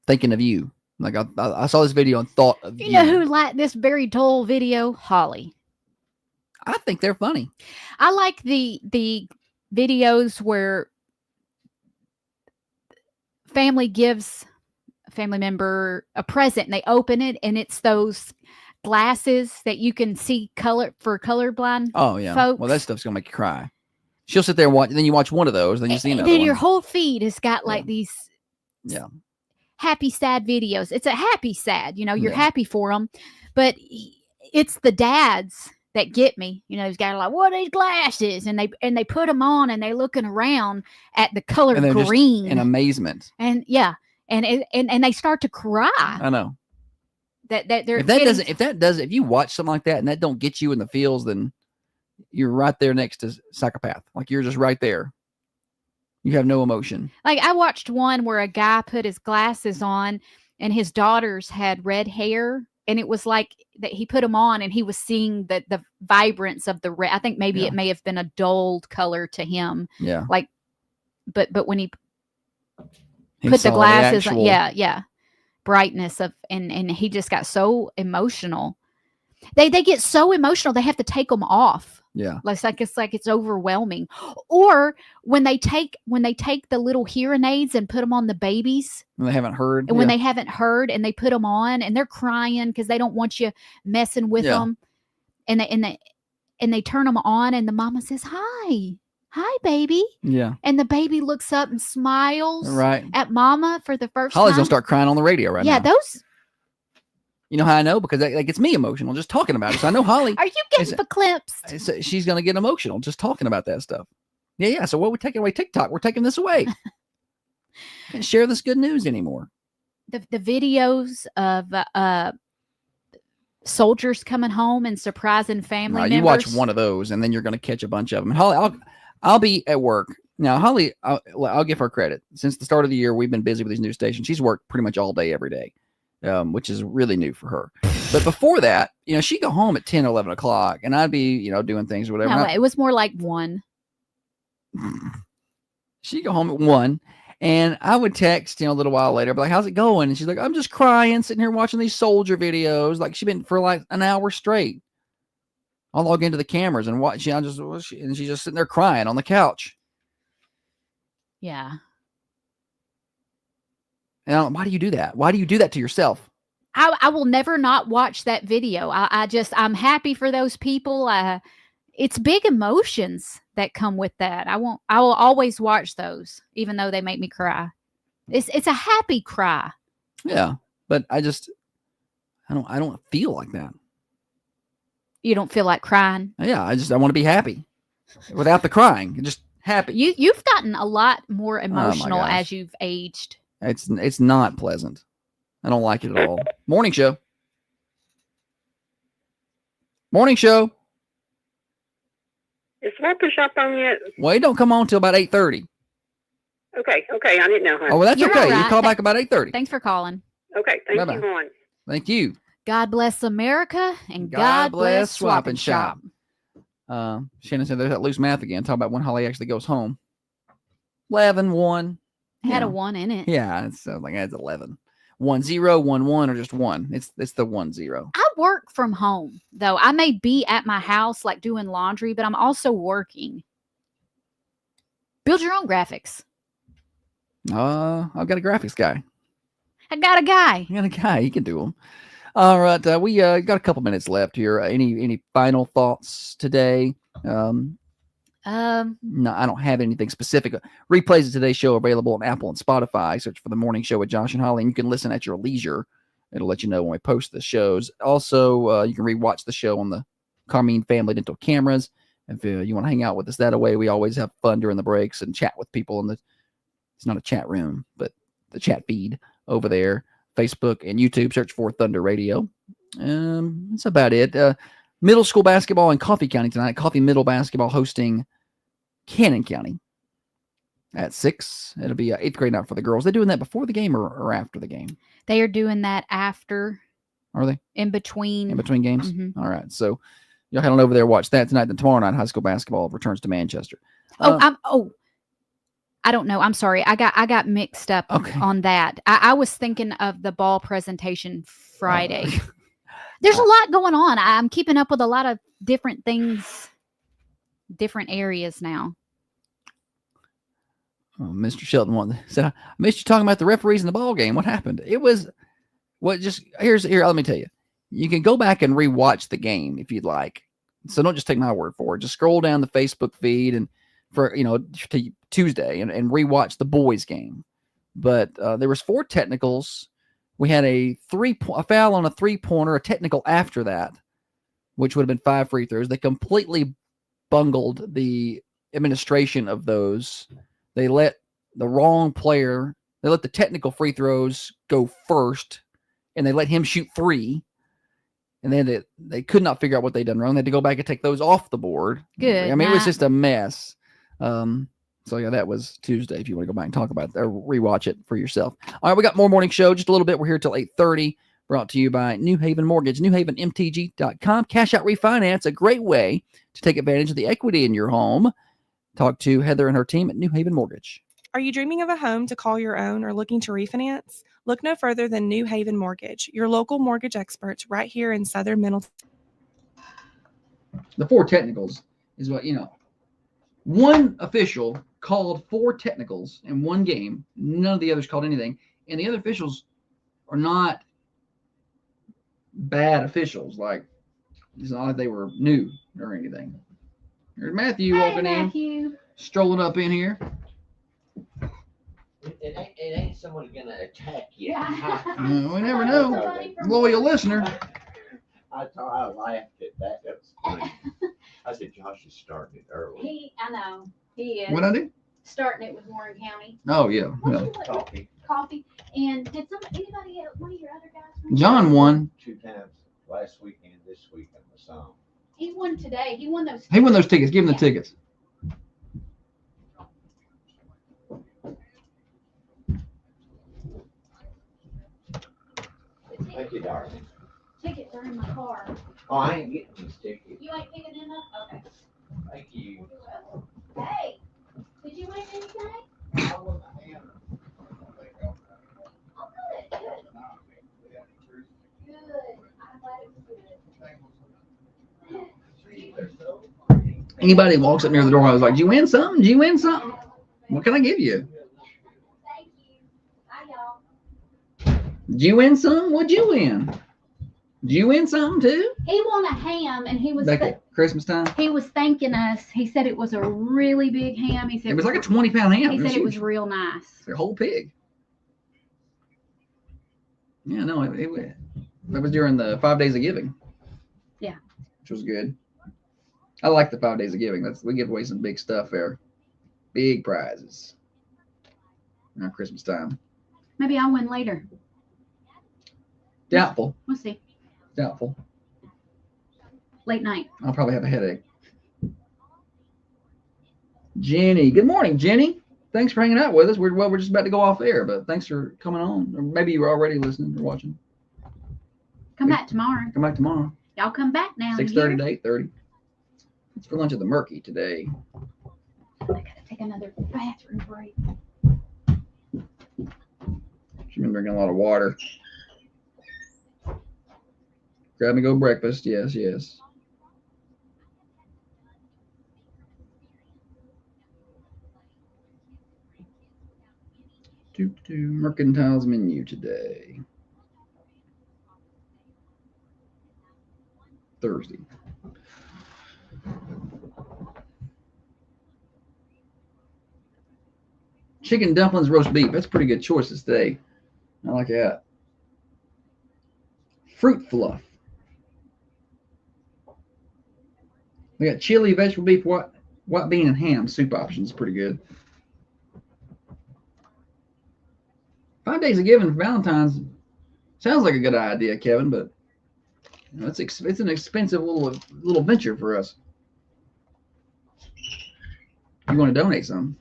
thinking of you. Like I saw this video and thought of you. You know who liked this very dull video? Holly. I think they're funny. I like the videos where family gives a family member a present and they open it and it's those glasses that you can see colorblind. Oh yeah. Folks. Well, that stuff's gonna make you cry. She'll sit there and watch, and then you watch one of those, then you see another then one. your whole feed has got like these happy sad videos. It's a happy sad, you know, you're happy for them, but it's the dads that get me. You know, these guys are like, what are these glasses? And they put them on and they're looking around at the color green in amazement. And and they start to cry. I know. If if you watch something like that and that don't get you in the feels, then you're right there next to psychopath. Like you're just right there. You have no emotion. Like I watched one where a guy put his glasses on and his daughters had red hair. And it was like that he put them on and he was seeing the vibrance of the red. I think maybe it may have been a dulled color to him. Yeah. Like, but when he put the glasses on, brightness of, and he just got so emotional. They get so emotional. They have to take them off. Yeah. It's like it's overwhelming. Or when they take the little hearing aids and put them on the babies. When they haven't heard. And when they haven't heard and they put them on and they're crying because they don't want you messing with them. And they turn them on and the mama says, Hi, baby. Yeah. And the baby looks up and smiles at mama for the first Holly's time. gonna start crying on the radio right now. Yeah, those. You know how I know? Because that gets me emotional just talking about it. So I know Holly. Are you getting the clips? She's going to get emotional just talking about that stuff. Yeah. So what we're taking away TikTok, we're taking this away. Can't share this good news anymore. The videos of soldiers coming home and surprising family members. You watch one of those and then you're going to catch a bunch of them. And Holly, I'll be at work. Now, Holly, I'll give her credit. Since the start of the year, we've been busy with these news stations. She's worked pretty much all day, every day. Which is really new for her. But before that, you know, she'd go home at 10 or 11 o'clock and I'd be, you know, doing things or whatever. No, it was more like 1. She'd go home at 1 and I would text, you know, a little while later, be like, how's it going? And she's like, I'm just crying, sitting here watching these soldier videos. Like she'd been for like an hour straight. I'll log into the cameras and watch. And she's just sitting there crying on the couch. Yeah. And why do you do that? Why do you do that to yourself? I will never not watch that video. I'm happy for those people. It's big emotions that come with that. I will always watch those, even though they make me cry. It's a happy cry. Yeah, but I don't feel like that. You don't feel like crying? Yeah, I want to be happy without the crying. Just happy. You've gotten a lot more emotional as you've aged. It's not pleasant. I don't like it at all. Morning show. Morning show. Is Smoker Shop on yet? Well, it don't come on till about 8:30. Okay. I didn't know. Oh, well, that's You're okay. right. You call back about 8:30. Thanks for calling. Okay, thank Bye-bye. you, Juan. Thank you. God bless America and God bless Swap and Shop. Shannon said there's that loose math again. Talk about when Holly actually goes home. 11, 1. Had a 1 in it. Yeah, it's like it's 11. 1, 0, 1, 1, or just 1. It's the 1, 0. I work from home, though. I may be at my house, like doing laundry, but I'm also working. Build your own graphics. I've got a graphics guy. I got a guy. You got a guy. He can do them. All right. We got a couple minutes left here. Any final thoughts today? No, I don't have anything specific. Replays of today's show are available on Apple and Spotify. Search for The Morning Show with Josh and Holly, and you can listen at your leisure. It'll let you know when we post the shows. Also, you can rewatch the show on the Carmine Family Dental cameras. If you want to hang out with us that way, we always have fun during the breaks and chat with people in it's not a chat room, but the chat feed over there. Facebook and YouTube, search for Thunder Radio. That's about it. Middle school basketball in Coffee County tonight. Coffee Middle basketball hosting Cannon County at 6. It'll be 8th grade night for the girls. They doing that before the game or after the game? They are doing that after. Are they? In between. In between games? Mm-hmm. All right. So y'all head on over there, watch that tonight. Then tomorrow night, high school basketball returns to Manchester. I don't know. I'm sorry. I got mixed up on that. I was thinking of the ball presentation Friday. There's a lot going on. I'm keeping up with a lot of different things, different areas now. Oh, Mr. Shelton said, I missed you talking about the referees in the ball game. What happened? It was here. Let me tell you. You can go back and rewatch the game if you'd like. So don't just take my word for it. Just scroll down the Facebook feed and to Tuesday and rewatch the boys game. But there was 4 technicals. We had a foul on a 3-pointer, a technical after that, which would have been 5 free throws. They completely bungled the administration of those. They let the wrong player, they let the technical free throws go first, and they let him shoot 3. And then they could not figure out what they'd done wrong. They had to go back and take those off the board. Good. I mean, it was just a mess. So yeah, that was Tuesday. If you want to go back and talk about it or rewatch it for yourself. All right, we got more morning show. Just a little bit. We're here till 8:30. Brought to you by New Haven Mortgage, newhavenmtg.com. Cash out refinance, a great way to take advantage of the equity in your home. Talk to Heather and her team at New Haven Mortgage. Are you dreaming of a home to call your own or looking to refinance? Look no further than New Haven Mortgage, your local mortgage experts right here in Southern Middle. The 4 technicals is what, one official called 4 technicals in one game. None of the others called anything. And the other officials are not bad officials. Like, it's not like they were new or anything. There's Matthew walking in, strolling up in here. It ain't someone gonna attack you. We never know. Loyal listener. I laughed at that. That was funny. I said, Josh is starting it early. I know. He is. What'd I do? Starting it with Warren County. Oh, yeah. Coffee. And did anybody else, one of your other guys? John won 2 times last weekend, this weekend was some. He won today. He won those. He won those tickets. Give him the tickets. Thank you, darling. Tickets are in my car. Oh, I ain't getting these tickets. You ain't picking them up? Okay. Thank you. Hey, did you win anything? Oh, good. Good. I'm glad it was good. Anybody that walks up near the door, I was like, did you win something? Did you win something? What can I give you? Thank you. Bye, y'all. Did you win some? What'd you win? Did you win something too? He won a ham, and he was Back at Christmas time? he was thanking us. He said it was a really big ham. He said It was like a 20-pound ham. He said it was huge. real nice. It's a whole pig. Yeah, no, that was during the 5 days of giving. Yeah. Which was good. I like the 5 days of giving. We give away some big stuff there. Big prizes. Around Christmas time. Maybe I'll win later. Doubtful. We'll see. Doubtful. Late night. I'll probably have a headache. Jenny. Good morning, Jenny. Thanks for hanging out with us. We're just about to go off air, but thanks for coming on. Or maybe you were already listening or watching. Come back tomorrow. Come back tomorrow. Y'all come back now. 6:30 to 8:30. It's for lunch at the Murky today. I gotta take another bathroom break. She's been drinking a lot of water. Grab and go breakfast. Yes, yes. Mercantile's menu today. Thursday. Chicken dumplings, roast beef. That's pretty good choices today. I like that. Fruit fluff. We got chili, vegetable beef, white bean, and ham soup options. Pretty good. 5 days of giving for Valentine's sounds like a good idea, Kevin, but you know, it's an expensive little venture for us. You want to donate some?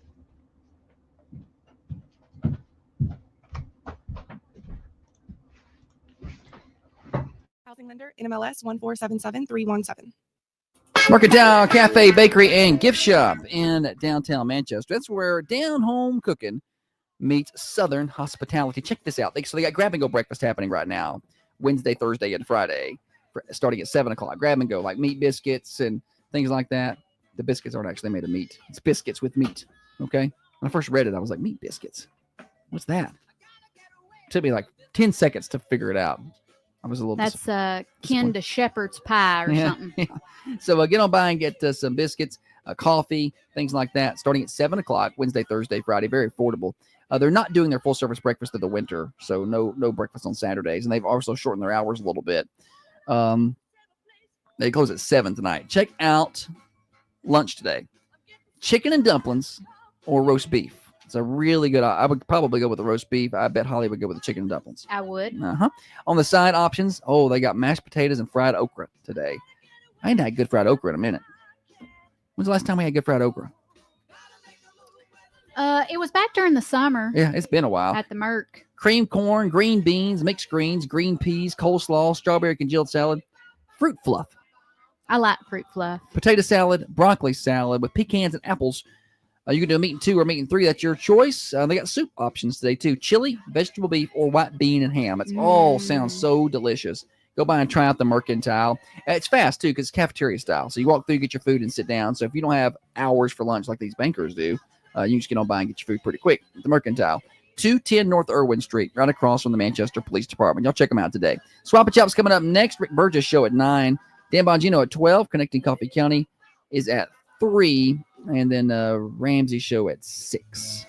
Housing lender, NMLS 1477317. Mercantile Cafe, Bakery, and Gift Shop in downtown Manchester. That's where down home cooking meets Southern hospitality. Check this out. So they got grab and go breakfast happening right now, Wednesday, Thursday, and Friday, starting at 7 o'clock. Grab and go, like meat biscuits and things like that. The biscuits aren't actually made of meat. It's biscuits with meat. Okay. When I first read it, I was like, meat biscuits. What's that? It took me like 10 seconds to figure it out. I was a little That's kin to shepherd's pie or something. Yeah. So get on by and get some biscuits, coffee, things like that, starting at 7 o'clock, Wednesday, Thursday, Friday. Very affordable. They're not doing their full service breakfast of the winter, so no breakfast on Saturdays. And they've also shortened their hours a little bit. They close at 7 tonight. Check out lunch today. Chicken and dumplings or roast beef. It's a really good. I would probably go with the roast beef. I bet Holly would go with the chicken and dumplings. I would. On the side options, they got mashed potatoes and fried okra today. I ain't had good fried okra in a minute. When's the last time we had good fried okra? It was back during the summer. Yeah, it's been a while. At the Merc. Cream corn, green beans, mixed greens, green peas, coleslaw, strawberry congealed salad, fruit fluff. I like fruit fluff. Potato salad, broccoli salad with pecans and apples. You can do a meat and 2 or meat and 3. That's your choice. They got soup options today, too. Chili, vegetable beef, or white bean and ham. It's all sounds so delicious. Go by and try out the Mercantile. It's fast, too, because it's cafeteria style. So you walk through, get your food, and sit down. So if you don't have hours for lunch like these bankers do, you can just get on by and get your food pretty quick. The Mercantile. 210 North Irwin Street, right across from the Manchester Police Department. Y'all check them out today. Swap and Chop's coming up next. Rick Burgess show at 9. Dan Bongino at 12. Connecting Coffee County is at 3. And then Ramsey show at 6.